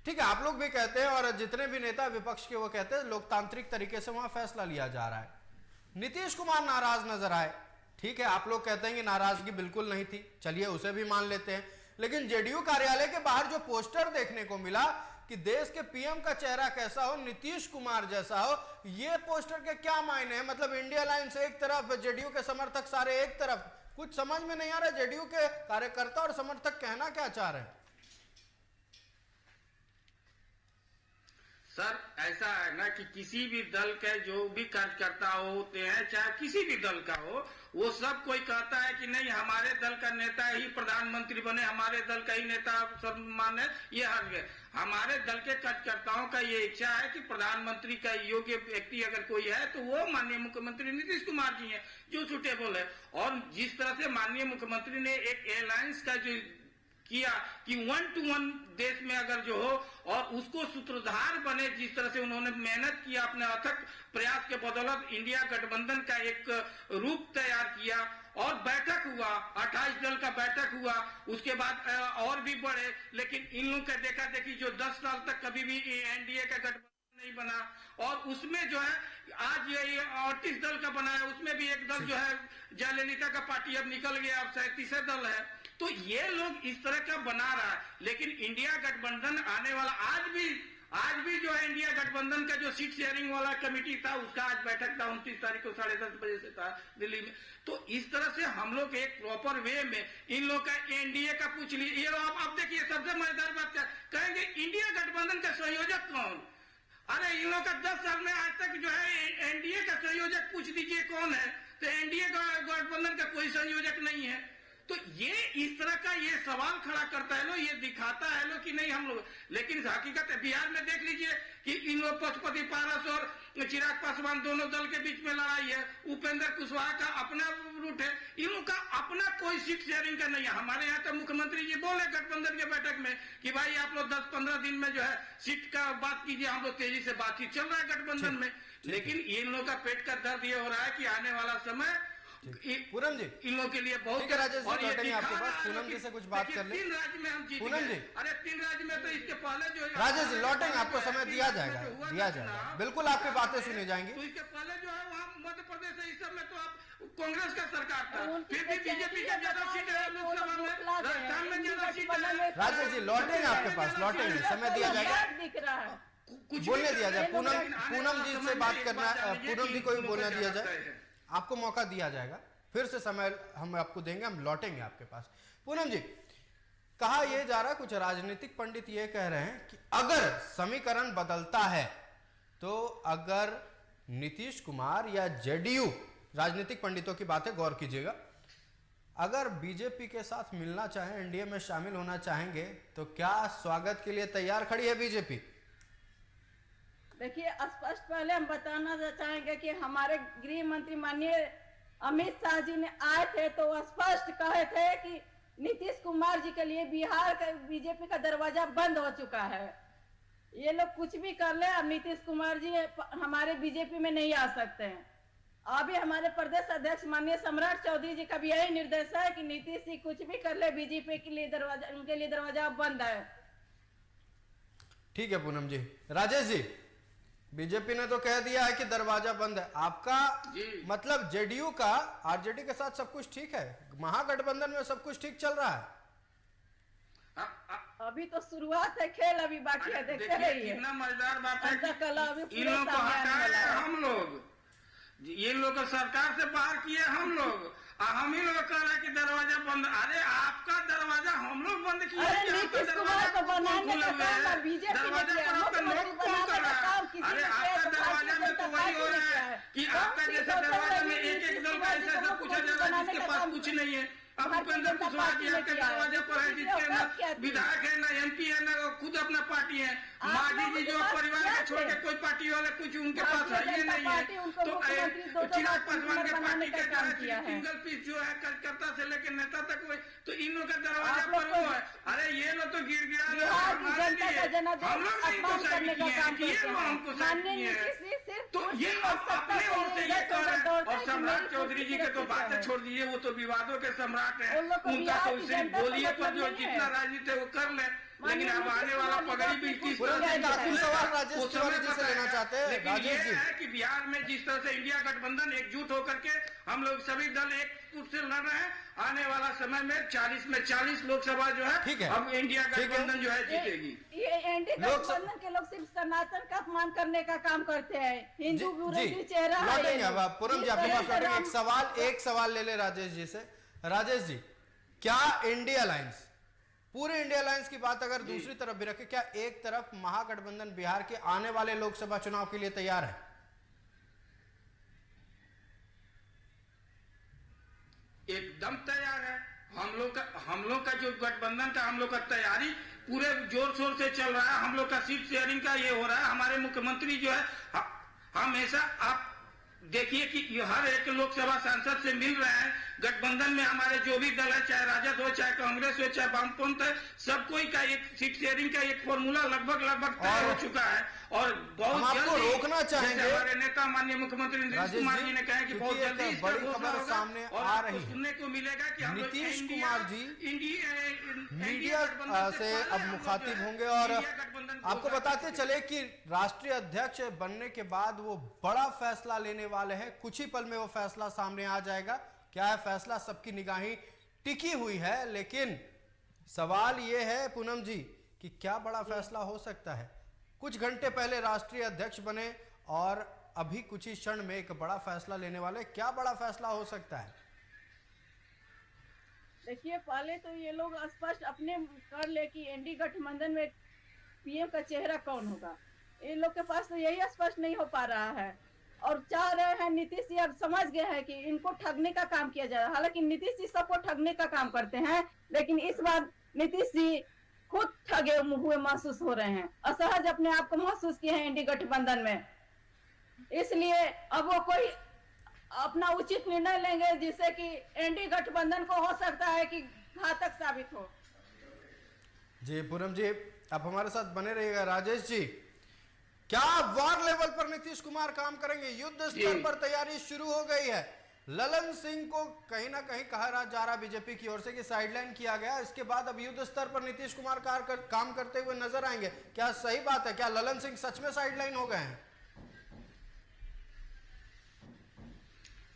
ठीक है, आप लोग भी कहते हैं और जितने भी नेता विपक्ष के वो कहते हैं लोकतांत्रिक तरीके से वहां फैसला लिया जा रहा है। नीतीश कुमार नाराज नजर आए, ठीक है, आप लोग कहते हैं कि नाराजगी बिल्कुल नहीं थी, चलिए उसे भी मान लेते हैं। लेकिन जेडीयू कार्यालय के बाहर जो पोस्टर देखने को मिला कि देश के पीएम का चेहरा कैसा हो, नीतीश कुमार जैसा हो, ये पोस्टर के क्या मायने हैं? मतलब इंडिया अलायंस एक तरफ, जेडीयू के समर्थक सारे एक तरफ, कुछ समझ में नहीं आ रहा जेडीयू के कार्यकर्ता और समर्थक कहना क्या चाह रहे हैं। सर ऐसा है ना कि किसी भी दल के जो भी कार्यकर्ता होते हैं, चाहे किसी भी दल का हो, वो सब कोई कहता है कि नहीं हमारे दल का नेता ही प्रधानमंत्री बने, हमारे दल का ही नेता सम्मान है, ये हट गए। हमारे दल के कार्यकर्ताओं का ये इच्छा है कि प्रधानमंत्री का योग्य व्यक्ति अगर कोई है तो वो माननीय मुख्यमंत्री नीतीश कुमार जी हैं, जो सुटेबल है। और जिस तरह से माननीय मुख्यमंत्री ने एक एलायंस का जो किया कि 1 to 1 देश में अगर जो हो और उसको सूत्रधार बने, जिस तरह से उन्होंने मेहनत किया, अपने अथक प्रयास के बदौलत इंडिया गठबंधन का एक रूप तैयार किया और बैठक हुआ, 28 दल का बैठक हुआ, उसके बाद और भी बढ़े। लेकिन इन लोगों का देखा देखी जो 10 साल तक कभी भी एनडीए का गठबंधन नहीं बना, और उसमें जो है आज ये 38 दल का बना है, उसमें भी एक दल जो है जयललिता का पार्टी अब निकल गया, अब 37 दल है। तो ये लोग इस तरह का बना रहा है। लेकिन इंडिया गठबंधन आने वाला आज भी जो है इंडिया गठबंधन का जो सीट शेयरिंग वाला कमेटी था, उसका आज बैठक था 29 तारीख को 10:30 बजे से था दिल्ली में। तो इस तरह से हम लोग एक प्रॉपर वे में इन लोग का एनडीए का पूछ लीजिए। ये आप देखिए सबसे मजेदार बात क्या कहेंगे, इंडिया गठबंधन का संयोजक कौन? अरे इन लोग का 10 साल में आज तक जो है एनडीए का संयोजक पूछ दीजिए कौन है, तो एनडीए गठबंधन का कोई संयोजक नहीं है। तो ये इस तरह का ये सवाल खड़ा करता है लो, ये दिखाता है लो कि नहीं हम लोग। लेकिन हकीकत है बिहार में देख लीजिए कि इन लोग पशुपति पारस और चिराग पासवान दोनों दल के बीच में लड़ाई है, उपेंद्र कुशवाहा का अपना रूट है, इन लोग का अपना कोई सीट शेयरिंग का नहीं है। हमारे यहाँ तो मुख्यमंत्री जी बोले गठबंधन के बैठक में कि भाई आप लोग 10-15 दिन में जो है सीट का बात कीजिए, हम लोग तेजी से बातचीत चल रहा है गठबंधन में। लेकिन इन लोगों का पेट का दर्द ये हो रहा है कि आने वाला समय पूनम जी इन लोगों के लिए बहुत। ठीक है राजेश जी, लौटेंगे आपके पास। पूनम जी से कुछ बात कर ले। 3 राज्य में हम जीत पूनम गए। जी, अरे 3 राज्य में तो इसके पहले जो राजेश जी लौटेंगे, आपको समय दिया जाएगा, बिल्कुल आपकी बातें सुनी जाएंगी। तो इसके पहले जो है वहाँ मध्य प्रदेश है, इस सब में तो आप कांग्रेस का सरकार था, फिर भी बीजेपी का ज्यादा सीट है लोकसभा में, राजस्थान में ज्यादा सीट है। राजेश जी लौटेंगे आपके पास, लौटेंगे, समय दिया जाएगा, दिख रहा है बोलने दिया जाए। पूनम जी से बात करना, पूनम जी को भी बोलने दिया जाए, आपको मौका दिया जाएगा, फिर से समय हम आपको देंगे, हम लौटेंगे आपके पास। पूनम जी, कहा यह जा रहा है, कुछ राजनीतिक पंडित ये कह रहे हैं कि अगर समीकरण बदलता है तो अगर नीतीश कुमार या जेडीयू, राजनीतिक पंडितों की बातें गौर कीजिएगा, अगर बीजेपी के साथ मिलना चाहें, एनडीए में शामिल होना चाहेंगे, तो क्या स्वागत के लिए तैयार खड़ी है बीजेपी? देखिए स्पष्ट पहले हम बताना चाहेंगे कि हमारे गृह मंत्री माननीय अमित शाह जी ने आए थे तो स्पष्ट कहे थे कि नीतीश कुमार जी के लिए बिहार का बीजेपी का दरवाजा बंद हो चुका है। ये लोग कुछ भी कर ले, अब नीतीश कुमार जी हमारे बीजेपी में नहीं आ सकते हैं। अभी हमारे प्रदेश अध्यक्ष माननीय सम्राट चौधरी जी का भी यही निर्देश है कि नीतीश जी कुछ भी कर ले, बीजेपी के लिए दरवाजा, उनके लिए दरवाजा बंद है। ठीक है पूनम जी। राजेश जी, बीजेपी ने तो कह दिया है कि दरवाजा बंद है, आपका मतलब जेडीयू का आरजेडी के साथ सब कुछ ठीक है, महागठबंधन में सब कुछ ठीक चल रहा है? अभी तो शुरुआत है, खेल अभी बाकी है, देखते रहिए। कितना मजेदार बात है कि इन लोग को हटाए हम लोग, इन लोग को सरकार से बाहर किए हम लोग, हम ही लोग कह रहे हैं कि दरवाजा बंद। अरे आपका दरवाजा हम लोग बंद किए, नीतीश कुमार को बनाने का काम बीजेपी ने किया, मुख्यमंत्री बनाने का काम किसी अरे आपका दरवाजा में तो वही हो रहा है कि आपका जैसा दरवाजा में एक दल का ऐसा पूछा जा रहा है जिसके पास कुछ नहीं है। अब उपेंद्र कुशवाहा जी आपके दरवाजे पर है, जिसके ना विधायक है, ना एमपी है, ना खुद अपना पार्टी है। माधी जी जो परिवार के छोड़ के कोई पार्टी वाले कुछ उनके पास है ये नहीं है। तो चिराग पासवान के पार्टी के सिंगल पीस जो है कार्यकर्ता से लेकर नेता तक, तो इन लोग का दरवाजा पर वो है। अरे ये लोग तो गिर गिरा हम लोग इनको साइड किए हैं, ये लोग हमको साइड किए हैं। तो ये अपने ओर से ये कर रहे हैं। और सम्राट चौधरी जी के तो बातें छोड़ दीजिए, वो तो विवादों के सम्राट है, उनका तो सिर्फ बोलिए पर जो जितना राजनीति है वो कर ले। लेकिन अब आने वाला पगड़ी भी किस पूरा तरह से एक आखिरी सवाल राजेश वो तिवारी समय जी से बताएगा। लेना चाहते हैं। लेकिन राजेश ये जी। है कि बिहार में जिस तरह से इंडिया गठबंधन एकजुट होकर के हम लोग सभी दल एक फुट से लड़ रहे हैं, आने वाला समय में 40 में 40 लोकसभा जो ठीक है है। अब इंडिया ठीक है। गठबंधन जो है जीतेगी। ये एनडी गठबंधन के लोग सिर्फ सनातन का अपमान करने का काम करते हैं। हिंदू विरोधी चेहरा है ये लौटेंगे लोग। अब पूनम जी आपके पास लौटेंगे। एक सवाल ले ले राजेश जी से। राजेश जी, क्या इंडिया अलायंस, पूरे इंडिया अलायंस की बात अगर दूसरी तरफ भी रखे, क्या एक तरफ महागठबंधन बिहार के आने वाले लोकसभा चुनाव के लिए तैयार है? एकदम तैयार है। हम लोग का जो गठबंधन का हम लोग का तैयारी पूरे जोर शोर से चल रहा है। हम लोग का सीट शेयरिंग का ये हो रहा है। हमारे मुख्यमंत्री जो है हमेशा आप देखिए कि हर एक लोकसभा सांसद से मिल रहे हैं। गठबंधन में हमारे जो भी दल है, चाहे राजद हो, चाहे कांग्रेस हो, चाहे वामपंथ है, सब कोई का एक सीट शेयरिंग का एक फॉर्मूला लगभग तय हो चुका है। और बहुत आपको जल्दी रोकना चाहेंगे हमारे नेता माननीय मुख्यमंत्री नीतीश कुमार जी ने कहा कि बहुत जल्दी इसका बड़ी घोषणा खबर होगा सामने और आ आपको रही है। सुनने को मिलेगा कि हम लोग Nitish India- Kumar ji India media गठबंधन से पहले अब हम लोग मुखातिब जो है होंगे और इंडिया गठबंधन को आपको बताते चले कि राष्ट्रीय अध्यक्ष बनने के बाद वो बड़ा फैसला लेने वाले हैं। कुछ ही पल में वो फैसला सामने आ जाएगा। क्या है फैसला, सबकी निगाहें टिकी हुई है, लेकिन सवाल ये है पूनम जी कि क्या बड़ा फैसला हो सकता है? कुछ घंटे पहले राष्ट्रीय अध्यक्ष बने और अभी कुछ ही क्षण में एक बड़ा फैसला लेने वाले। क्या बड़ा फैसला हो सकता है? देखिए, पहले तो ये लोग स्पष्ट अपने कर ले कि एनडी गठबंधन में पीएम का चेहरा कौन होगा। इन लोग के पास तो यही स्पष्ट नहीं हो पा रहा है और चाह रहे हैं। नीतीश जी अब समझ गए हैं कि इनको ठगने का काम किया जा रहा है। हालांकि नीतीश जी सबको ठगने का काम करते हैं, लेकिन इस बार नीतीश जी खुद ठगे हुए महसूस हो रहे हैं, असहज अपने आप को महसूस किए हैं एनडी गठबंधन में। इसलिए अब वो कोई अपना उचित निर्णय लेंगे जिससे कि एनडी गठबंधन को हो सकता है कि घातक साबित हो। जी पूनम जी, आप हमारे साथ बने रहिएगा। राजेश जी, क्या वार लेवल पर नीतीश कुमार काम करेंगे? युद्ध स्तर पर तैयारी शुरू हो गई है। ललन सिंह को कहीं ना कहीं कहा जा रहा बीजेपी की ओर से कि साइडलाइन किया गया। इसके बाद अब युद्ध स्तर पर नीतीश कुमार काम करते हुए नजर आएंगे। क्या सही बात है? क्या ललन सिंह सच में साइडलाइन हो गए हैं?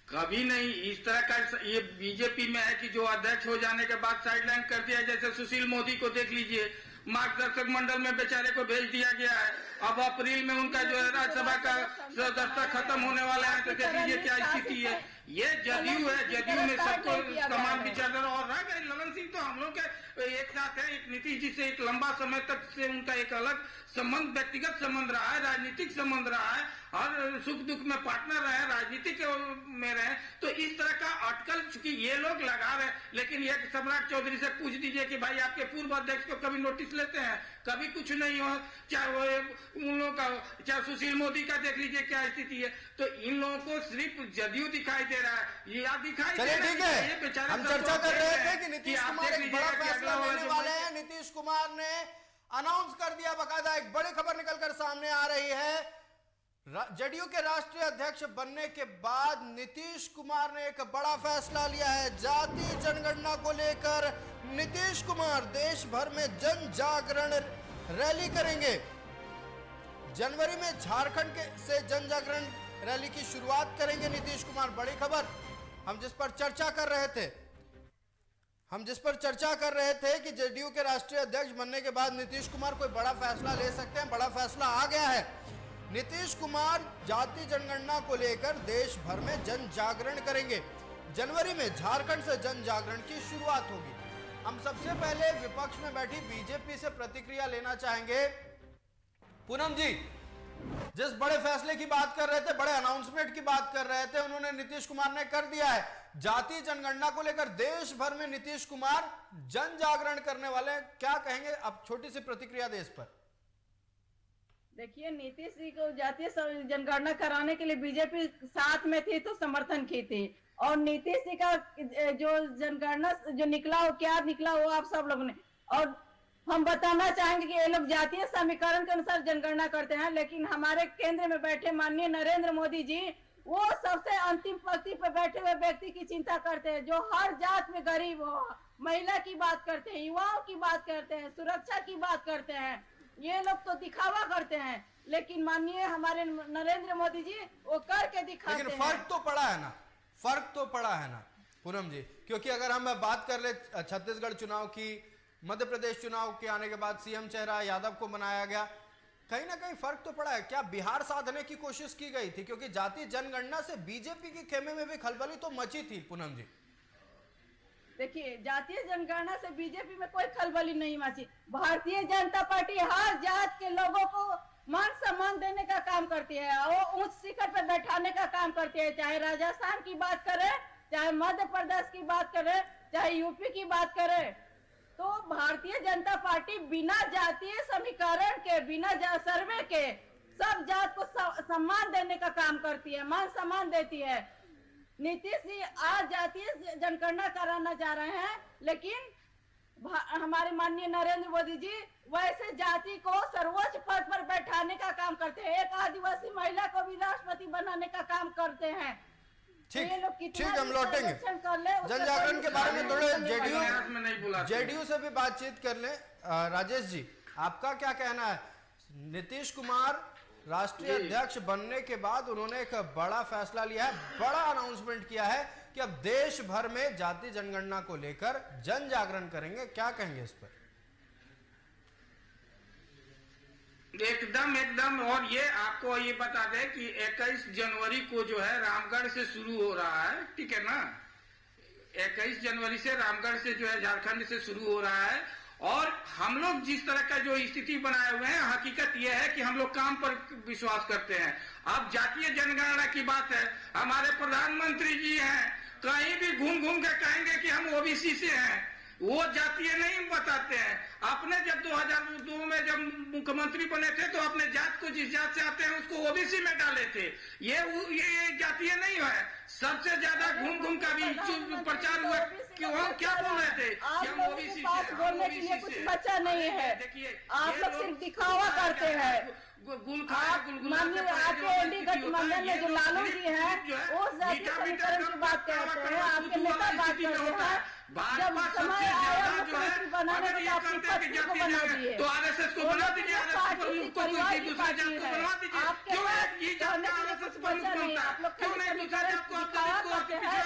कभी नहीं इस तरह का ये बीजेपी में है कि जो अध्यक्ष हो जाने के बाद साइडलाइन कर दिया। जैसे सुशील मोदी को देख लीजिए, मार्गदर्शक मंडल में बेचारे को भेज दिया गया है। अब अप्रैल में उनका जो है राज्यसभा का सदस्यता खत्म होने वाला है, तो देख लीजिए क्या स्थिति है। ये जदयू है, जदयू में सबको समान विचारधारा और रह गए। ललन सिंह तो हम लोग के एक साथ है। एक नीतीश जी से एक लंबा समय तक से उनका एक अलग संबंध, व्यक्तिगत संबंध रहा है, राजनीतिक संबंध रहा है, हर सुख दुख में पार्टनर रहे, राजनीतिक में रहे। तो इस तरह का अटकल चूंकि ये लोग लगा रहे, लेकिन ये सम्राट चौधरी से पूछ दीजिए कि भाई आपके पूर्व अध्यक्ष को कभी नोटिस लेते हैं? कभी कुछ नहीं हो। चाहे वो उन लोगों का, चाहे सुशील मोदी का देख लीजिए क्या स्थिति है। तो इन लोगों को सिर्फ जदयू दिखाई दे रहा है, या दिखाई चलिए ठीक है, हम चर्चा कर रहे थे कि नीतीश कुमार एक बड़ा फैसला लेने वाले हैं। नीतीश कुमार ने अनाउंस कर दिया, बकायदा एक बड़ी खबर निकलकर सामने आ रही है। जदयू के राष्ट्रीय अध्यक्ष बनने के बाद नीतीश कुमार ने एक बड़ा फैसला लिया है। जाति जनगणना को लेकर नीतीश कुमार देश भर में जन जागरण रैली करेंगे। जनवरी में झारखंड से जन जागरण रैली की शुरुआत करेंगे नीतीश कुमार। बड़ी खबर हम जिस पर चर्चा कर रहे थे कि जदयू के राष्ट्रीय अध्यक्ष बनने के बाद नीतीश कुमार कोई बड़ा फैसला ले सकते हैं। बड़ा फैसला आ गया है। नीतीश कुमार जाति जनगणना को लेकर देश भर में जन जागरण करेंगे। जनवरी में झारखंड से जन जागरण की शुरुआत होगी। हम सबसे पहले विपक्ष में बैठी बीजेपी से प्रतिक्रिया लेना चाहेंगे। पूनम जी, जिस बड़े फैसले की बात कर रहे थे, बड़े अनाउंसमेंट की बात कर रहे थे, उन्होंने नीतीश कुमार ने कर दिया है। जाति जनगणना को लेकर देश भर में नीतीश कुमार जन जागरण करने वाले हैं। क्या कहेंगे? अब छोटी सी प्रतिक्रिया दे इस पर। देखिए, नीतीश जी को जातीय जनगणना कराने के लिए बीजेपी साथ में थी तो समर्थन की थी, और नीतीश जी का जो जनगणना जो निकला हो, क्या निकला हो आप सब लोगों ने। और हम बताना चाहेंगे कि ये लोग जातीय समीकरण के अनुसार जनगणना करते हैं, लेकिन हमारे केंद्र में बैठे माननीय नरेंद्र मोदी जी वो सबसे अंतिम पंक्ति पे बैठे हुए व्यक्ति की चिंता करते हैं, जो हर जात में गरीब हो, महिला की बात करते हैं, युवाओं की बात करते हैं, सुरक्षा की बात करते हैं। ये लोग तो दिखावा करते हैं, लेकिन माननीय हमारे नरेंद्र मोदी जी वो करके दिखाते हैं। लेकिन फर्क तो पड़ा है ना, फर्क तो पड़ा है ना पूनम जी, क्योंकि अगर हम बात कर ले छत्तीसगढ़ चुनाव की, मध्य प्रदेश चुनाव के आने के बाद सीएम चेहरा यादव को बनाया गया, कहीं ना कहीं फर्क तो पड़ा है। क्या बिहार साधने की कोशिश की गई थी? क्योंकि जातीय जनगणना से बीजेपी के खेमे में भी खलबली तो मची थी पूनम जी। देखिए, जातीय जनगणना से बीजेपी में कोई खलबली नहीं मची। भारतीय जनता पार्टी हर जात के लोगों को मान सम्मान देने का काम करती है, वो उच्च शिखर पर बैठाने का काम करती है। चाहे राजस्थान की बात करें, चाहे मध्य प्रदेश की बात करें, चाहे यूपी की बात करें, तो भारतीय जनता पार्टी बिना जातीय समीकरण के, बिना सर्वे के सब जात को सम्मान देने का काम करती है, मान सम्मान देती है। नीतीश जी आज जातीय जनगणना कराना चाह रहे हैं, लेकिन हमारे माननीय नरेंद्र मोदी जी वैसे जाति को सर्वोच्च पद पर बैठाने का काम करते हैं। एक आदिवासी महिला को भी राष्ट्रपति बनाने का काम करते हैं। ठीक, हम लौटेंगे जन जागरण के बारे में। थोड़े जेडीयू से भी बातचीत कर ले। राजेश जी, आपका क्या कहना है? नीतीश कुमार राष्ट्रीय अध्यक्ष बनने के बाद उन्होंने एक बड़ा फैसला लिया है, बड़ा अनाउंसमेंट किया है कि अब देश भर में जाति जनगणना को लेकर जन जागरण करेंगे, क्या कहेंगे इस पर? एकदम। और ये आपको ये बता दें कि 21 जनवरी को जो है रामगढ़ से शुरू हो रहा है, ठीक है ना? 21 जनवरी से रामगढ़ से जो है झारखंड से शुरू हो रहा है। और हम लोग जिस तरह का जो स्थिति बनाए हुए हैं, हकीकत यह है कि हम लोग काम पर विश्वास करते हैं। अब जातीय जनगणना की बात है, हमारे प्रधानमंत्री जी हैं, कहीं भी घूम घूम के कहेंगे कि हम ओबीसी से हैं, वो जातीय नहीं बताते हैं। अपने जब 2002 में जब मुख्यमंत्री बने थे तो अपने जात को जिस जात से आते हैं उसको ओबीसी में डाले थे। ये जातीय नहीं है। सबसे ज्यादा घूम घूम का भी प्रचार हुआ कि हम क्या बोल रहे थे कि हम ओबीसी से, बोलने के लिए कुछ बचा नहीं है। देखिए, आप लोग सिर्फ दिखावा करते हैं। माननीय आपके एनडी गठबंधन में जो लालू जी हैं, वो जातीय समीकरण की बात करते हैं, आपके नेता बात करते हैं। जब समय आया मुख्यमंत्री बनाने को, अपनी पत्नी को बना दिए, तो आरएसएस को बना दीजिए, पार्टी परिवार की पार्टी है। आपके पास कहने के लिए कुछ बचा नहीं। आप लोग खाली समीकरण दिखावा करते हैं।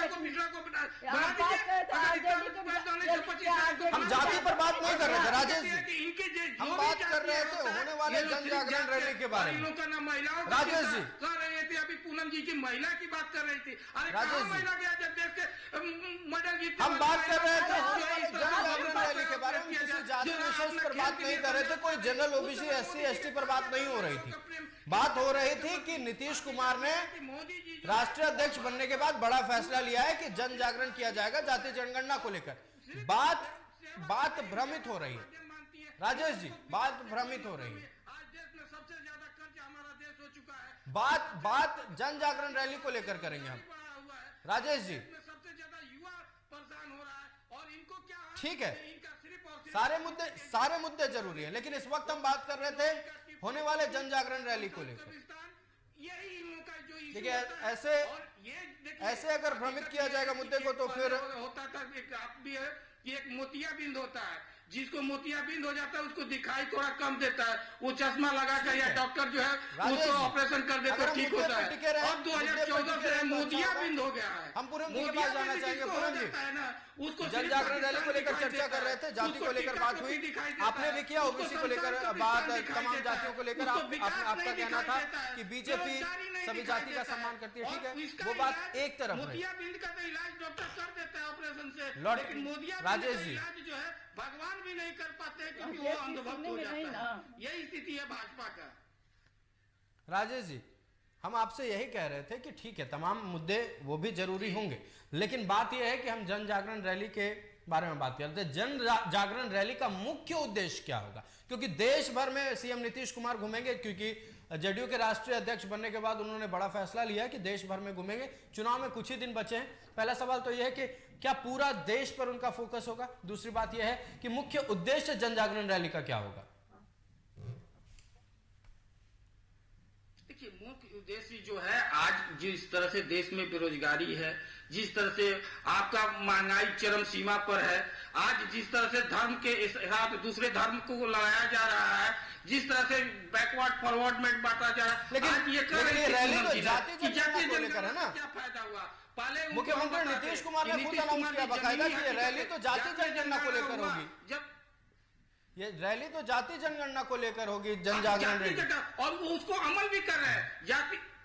हम जाति पर बात नहीं कर रहे थे राजेश जी, हम बात कर रहे थे होने वाले जन जागरण रैली के बारे में। राजेश जी कर रहे थे, अभी पूनम जी की महिला की बात कर रही थी। अरे राजेश जी, महिला गया जब देश के मॉडल जीते, हम बात कर रहे थे होने वाले जन जागरण रैली के बारे में, किसी जाति विशेष पर बात नहीं कर रहे थे, कोई जनरल ओबीसी एससी एसटी पर बात नहीं हो रही थी। बात हो रही थी कि नीतीश कुमार ने राष्ट्रीय अध्यक्ष बनने के बाद बड़ा फैसला लिया है कि जन जागरण किया जाएगा जातीय जनगणना को लेकर। बात भ्रमित हो रही है राजेश जी, बात भ्रमित हो रही है। सबसे ज्यादा कर्ज हमारा देश हो चुका है। बात जन जागरण रैली को लेकर करेंगे हम राजेश जी। सबसे ज्यादा युवा परेशान हो रहा है और इनको क्या, ठीक है, सारे मुद्दे जरूरी हैं, लेकिन इस वक्त हम बात कर रहे थे होने वाले जन जागरण रैली को लेकर। देखिए, ऐसे अगर भ्रमित किया जाएगा मुद्दे को तो फिर होता था एक मोतियाबिंद होता है, जिसको मोतियाबिंद हो जाता है उसको दिखाई थोड़ा कम देता है, वो चश्मा लगा कर या डॉक्टर जो है उसको ऑपरेशन कर देता है, ठीक होता है। अब 2014 से मोतियाबिंद हो गया है। हम पूनम जी के पास जाना चाहेंगे। पूनम जी, उसको जन जागरण रैली को लेकर चर्चा कर रहे थे, जाति को लेकर बात हुई, आपने भी किया, ओबीसी को लेकर बात, तमाम जातियों को लेकर आपका कहना था कि बीजेपी सभी जाति का सम्मान करती है, ठीक है, वो बात एक तरफ है। मोतियाबिंद का तो इलाज डॉक्टर कर देता है ऑपरेशन से, लेकिन मोतियाबिंद राजेश जी जो है भगवान भी नहीं कर पाते क्योंकि वो अंधभक्त हो जाता है। यही स्थिति है भाजपा का। राजेश जी, हम आपसे यही कह रहे थे कि ठीक है, तमाम मुद्दे वो भी जरूरी होंगे, लेकिन बात यह है कि हम जन जागरण रैली के बारे में बात करते हैं। जन जागरण रैली का मुख्य उद्देश्य क्या होगा? क्योंकि देश भर में सीएम नीतीश कुमार घूमेंगे, क्योंकि जेडीयू के राष्ट्रीय अध्यक्ष बनने के बाद उन्होंने बड़ा फैसला लिया कि देश भर में घूमेंगे। चुनाव में कुछ ही दिन बचे हैं। पहला सवाल तो यह है कि क्या पूरा देश पर उनका फोकस होगा? दूसरी बात यह है कि मुख्य उद्देश्य जन जागरण रैली का क्या होगा? देखिए, मुख्य उद्देश्य जो है, आज जिस तरह से देश में बेरोजगारी है, जिस तरह से आपका महंगाई चरम सीमा पर है, आज जिस तरह से धर्म के साथ दूसरे धर्म को लड़ाया जा रहा है, जिस तरह से बैकवर्ड फॉरवर्ड बांटा जा रहा है, लेकिन आज ये रैली तो जातीय जनगणना को लेकर है ना। क्या फायदा हुआ? पहले मुख्यमंत्री नीतीश कुमार ने खुद अनाउंस किया बाकायदा कि ये रैली तो जातीय जनगणना को लेकर होगी। जब ये रैली तो जातीय जनगणना को लेकर होगी, जनजागरण रैली, और वो उसको अमल भी कर रहे हैं।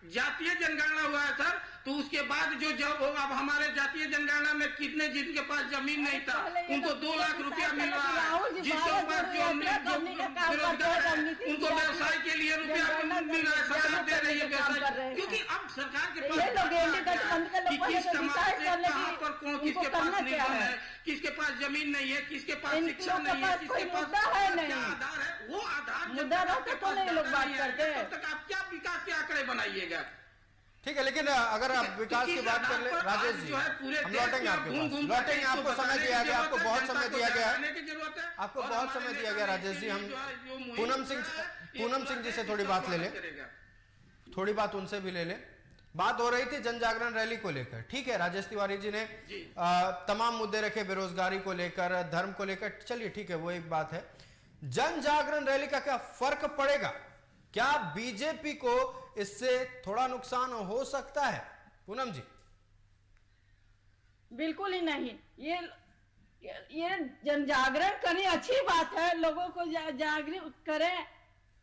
जातीय जनगणना हुआ है सर, तो उसके बाद जो जब अब हमारे जातीय जनगणना में कितने जिनके पास जमीन नहीं था उनको 2 लाख रुपया मिल रहा है, जिसके पास जो बेरोजगार है उनको व्यवसाय के लिए रुपया मिल रहा है, सरकार दे रही है व्यवसाय, क्योंकि अब सरकार के पास कि किस समाज से कहाँ पर कौन किसके पास निर्भर है, किसके पास जमीन नहीं है, किसके पास शिक्षा नहीं है, किसके पास क्या आधार है, वो आधार तब तक आप क्या विकास के आंकड़े बनाइएगा। ठीक है, लेकिन अगर आप विकास की बात कर ले राजेश जी, हम लौटेंगे आपके पास, लौटेंगे, आपको समय दिया गया, आपको बहुत समय दिया गया है, आपको बहुत समय दिया गया राजेश जी। हम पूनम सिंह जी से थोड़ी बात ले लें, थोड़ी बात उनसे भी ले लें। बात हो रही थी जन जागरण रैली को लेकर, ठीक है, राजेश तिवारी जी ने तमाम मुद्दे रखे, बेरोजगारी को लेकर, धर्म को लेकर, चलिए ठीक है, वो एक बात है। जन जागरण रैली का क्या फर्क पड़ेगा? क्या बीजेपी को इससे थोड़ा नुकसान हो सकता है? पूनम जी। बिल्कुल ही नहीं। ये जन जागरण करनी अच्छी बात है, लोगों को जागरूक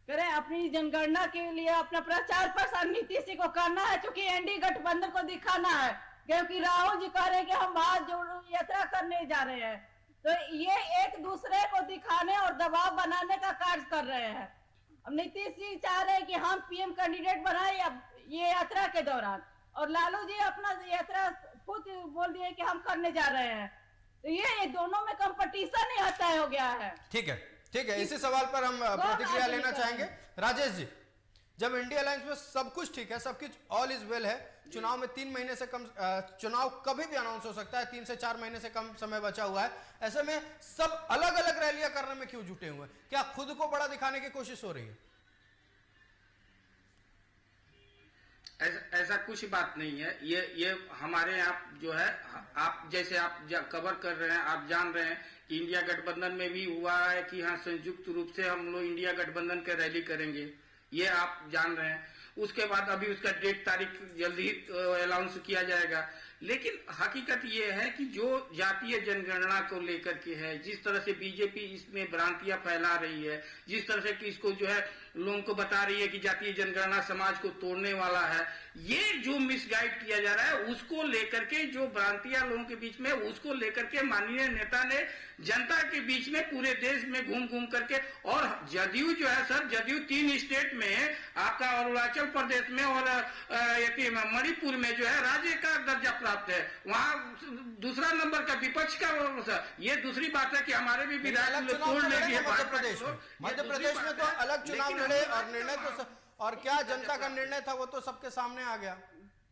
करें अपनी जनगणना के लिए, अपना प्रचार प्रसार नीतीश जी को करना है, क्योंकि एनडीए गठबंधन को दिखाना है, क्योंकि राहुल जी कह रहे हैं कि हम भारत जोड़ो यात्रा करने जा रहे हैं, तो ये एक दूसरे को दिखाने और दबाव बनाने का कार्य कर रहे हैं। अब नीतीश जी चाह रहे हैं कि हम पीएम कैंडिडेट बनाए ये यात्रा के दौरान, और लालू जी अपना यात्रा खुद बोल दिए कि हम करने जा रहे हैं, तो ये दोनों में कंपटीशन ही तय हो गया है। ठीक है, ठीक है, इसी सवाल पर हम प्रतिक्रिया लेना चाहेंगे। राजेश जी, जब इंडिया अलायंस में सब कुछ ठीक है, सब कुछ ऑल इज वेल है, चुनाव में 3 महीने से कम, चुनाव कभी भी अनाउंस हो सकता है, 3 से 4 महीने से कम समय बचा हुआ है, ऐसे में सब अलग अलग रैलियां करने में क्यों जुटे हुए हैं? क्या खुद को बड़ा दिखाने की कोशिश हो रही है? ऐसा कुछ बात नहीं है। ये हमारे यहाँ जो है, आप जैसे आप कवर कर रहे हैं, आप जान रहे हैं कि इंडिया गठबंधन में भी हुआ है कि हाँ, संयुक्त रूप से हम लोग इंडिया गठबंधन के रैली करेंगे, ये आप जान रहे हैं। उसके बाद अभी उसका डेट तारीख जल्दी ही अनाउंस किया जाएगा। लेकिन हकीकत ये है कि जो जातीय जनगणना को लेकर के है, जिस तरह से बीजेपी इसमें भ्रांतियां फैला रही है, जिस तरह से कि इसको जो है लोगों को बता रही है कि जातीय जनगणना समाज को तोड़ने वाला है, ये जो मिसगाइड किया जा रहा है, उसको लेकर के जो भ्रांतियां लोगों के बीच में, उसको लेकर के माननीय नेता ने जनता के बीच में पूरे देश में घूम घूम करके, और जदयू जो है सर, जदयू 3 स्टेट में आपका अरुणाचल प्रदेश में और मणिपुर में जो है राज्य का दर्जा प्राप्त है, वहाँ दूसरा नंबर का विपक्ष का। ये दूसरी बात है कि हमारे भी विधायक तोड़ लेंगे। मध्य प्रदेश में तो अलग चुनाव लड़े, और निर्णय तो और क्या जनता का निर्णय था वो तो सबके सामने आ गया।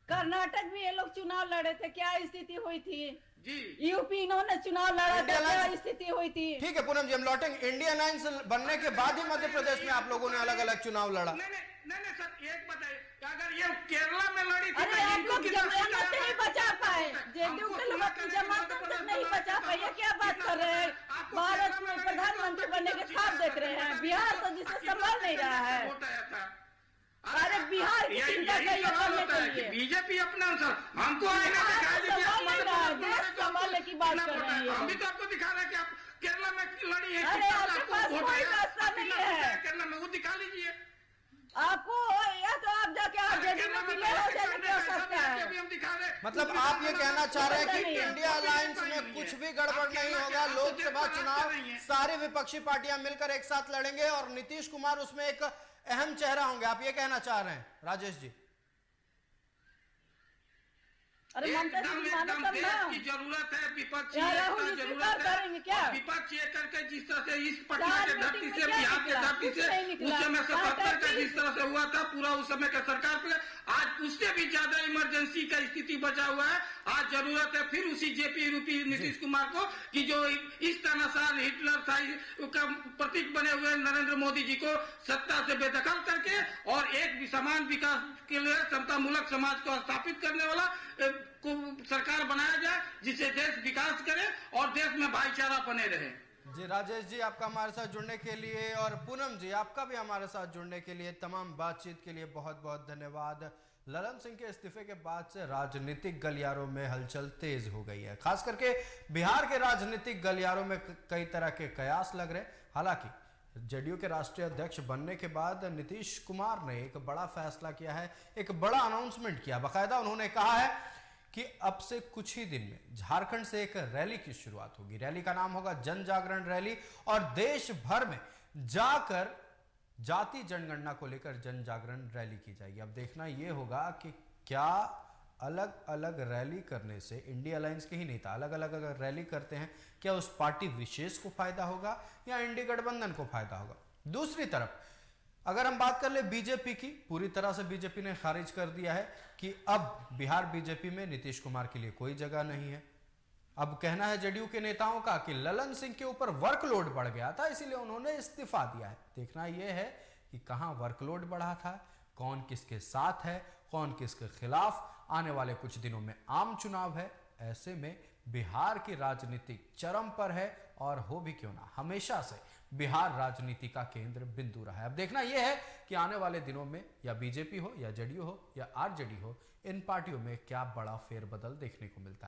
कर्नाटक में ये लोग चुनाव लड़े थे, क्या स्थिति हुई थी जी? यूपी इन्होंने चुनाव लड़ा था, क्या स्थिति हुई थी? ठीक है पूनम जी, हम लौटेंगे। इंडिया अलायंस बनने के बाद ही मध्य प्रदेश में आप लोगों ने अलग अलग चुनाव लड़ा। नहीं सर, एक बताइए, अगर ये केरला में लड़ी थी, अरे आप लोग जमानत नहीं बचा पाए, जेडीयू के लोग अपनी जमानत नहीं बचा पाए, क्या बात कर रहे हैं? भारत में प्रधानमंत्री बनने के ख्वाब देख रहे हैं, बिहार तो जिसे संभाल नहीं रहा है। अरे बिहार की चिंता करने के लिए बीजेपी अपना हमको देश संभालने की बात कर रहे हैं। हम भी तो आपको दिखा रहे हैं कि आप केरला में लड़ी है। अरे आपके पास कोई रास्ता नहीं है केरला में, वो दिखा लीजिए आपको, या तो आप जाके जेडीयू में मिले हो सकता है। मतलब आप ये कहना चाह रहे हैं कि इंडिया अलायंस में कुछ भी गड़बड़ नहीं होगा, लोकसभा चुनाव सारी विपक्षी पार्टियां मिलकर एक साथ लड़ेंगे और नीतीश कुमार उसमें एक अहम चेहरा होंगे, आप ये कहना चाह रहे हैं राजेश जी? अरे ममता एकदम जी मानो एकदम तब देश ना की जरूरत है, विपक्ष की क्या एकता राहुल जी जरूरत स्वीकार है। करेंगे क्या? और विपक्ष ये करके जिस तरह से इस पटना चार के मीटिंग धरती में से, क्या बिहार के निकला? धरती कुछ से नहीं निकला। उस समय 77 का 37 जिस तरह से हुआ था, पूरा उस समय का सरकार पे आज उससे भी ज्यादा इमरजेंसी का स्थिति बचा हुआ है। आज जरूरत है फिर उसी जेपी रूपी नीतीश कुमार को कि जो इस तानाशाह हिटलर था का प्रतीक बने हुए नरेंद्र मोदी जी को सत्ता से बेदखल करके और एक समान विकास के लिए समतामूलक समाज को स्थापित करने वाला को सरकार बनाया जाए, जिससे देश विकास करे और देश में भाईचारा बने रहे। जी राजेश जी, आपका हमारे साथ जुड़ने के लिए, और पूनम जी आपका भी हमारे साथ जुड़ने के लिए, तमाम बातचीत के लिए बहुत बहुत धन्यवाद। ललन सिंह के इस्तीफे के बाद से राजनीतिक गलियारों में हलचल तेज हो गई है। खास करके बिहार के राजनीतिक गलियारों में कई तरह के कयास लग रहे। हालांकि जेडीयू के राष्ट्रीय अध्यक्ष बनने के बाद नीतीश कुमार ने एक बड़ा फैसला किया है, एक बड़ा अनाउंसमेंट किया। बाकायदा उन्होंने कहा है कि अब से कुछ ही दिन में झारखंड से एक रैली की शुरुआत होगी। रैली का नाम होगा जन जागरण रैली, और देश भर में जाकर जाति जनगणना को लेकर जन जागरण रैली की जाएगी। अब देखना यह होगा कि क्या अलग अलग रैली करने से इंडिया अलायंस के ही नेता अलग अलग अगर रैली करते हैं, क्या उस पार्टी विशेष को फायदा होगा या इंडी गठबंधन को फायदा होगा। दूसरी तरफ अगर हम बात कर ले बीजेपी की, पूरी तरह से बीजेपी ने खारिज कर दिया है कि अब बिहार बीजेपी में नीतीश कुमार के लिए कोई जगह नहीं है। अब कहना है जेडीयू के नेताओं का कि ललन सिंह के ऊपर वर्कलोड बढ़ गया था, इसीलिए उन्होंने इस्तीफा दिया है। देखना यह है कि कहां वर्कलोड बढ़ा था, कौन किसके साथ है, कौन किसके खिलाफ। आने वाले कुछ दिनों में आम चुनाव है, ऐसे में बिहार की राजनीतिक चरम पर है, और हो भी क्यों ना, हमेशा से बिहार राजनीति का केंद्र बिंदु रहा है। अब देखना यह है कि आने वाले दिनों में या बीजेपी हो या जेडीयू हो या आरजेडी हो, इन पार्टियों में क्या बड़ा फेरबदल देखने को मिलता है।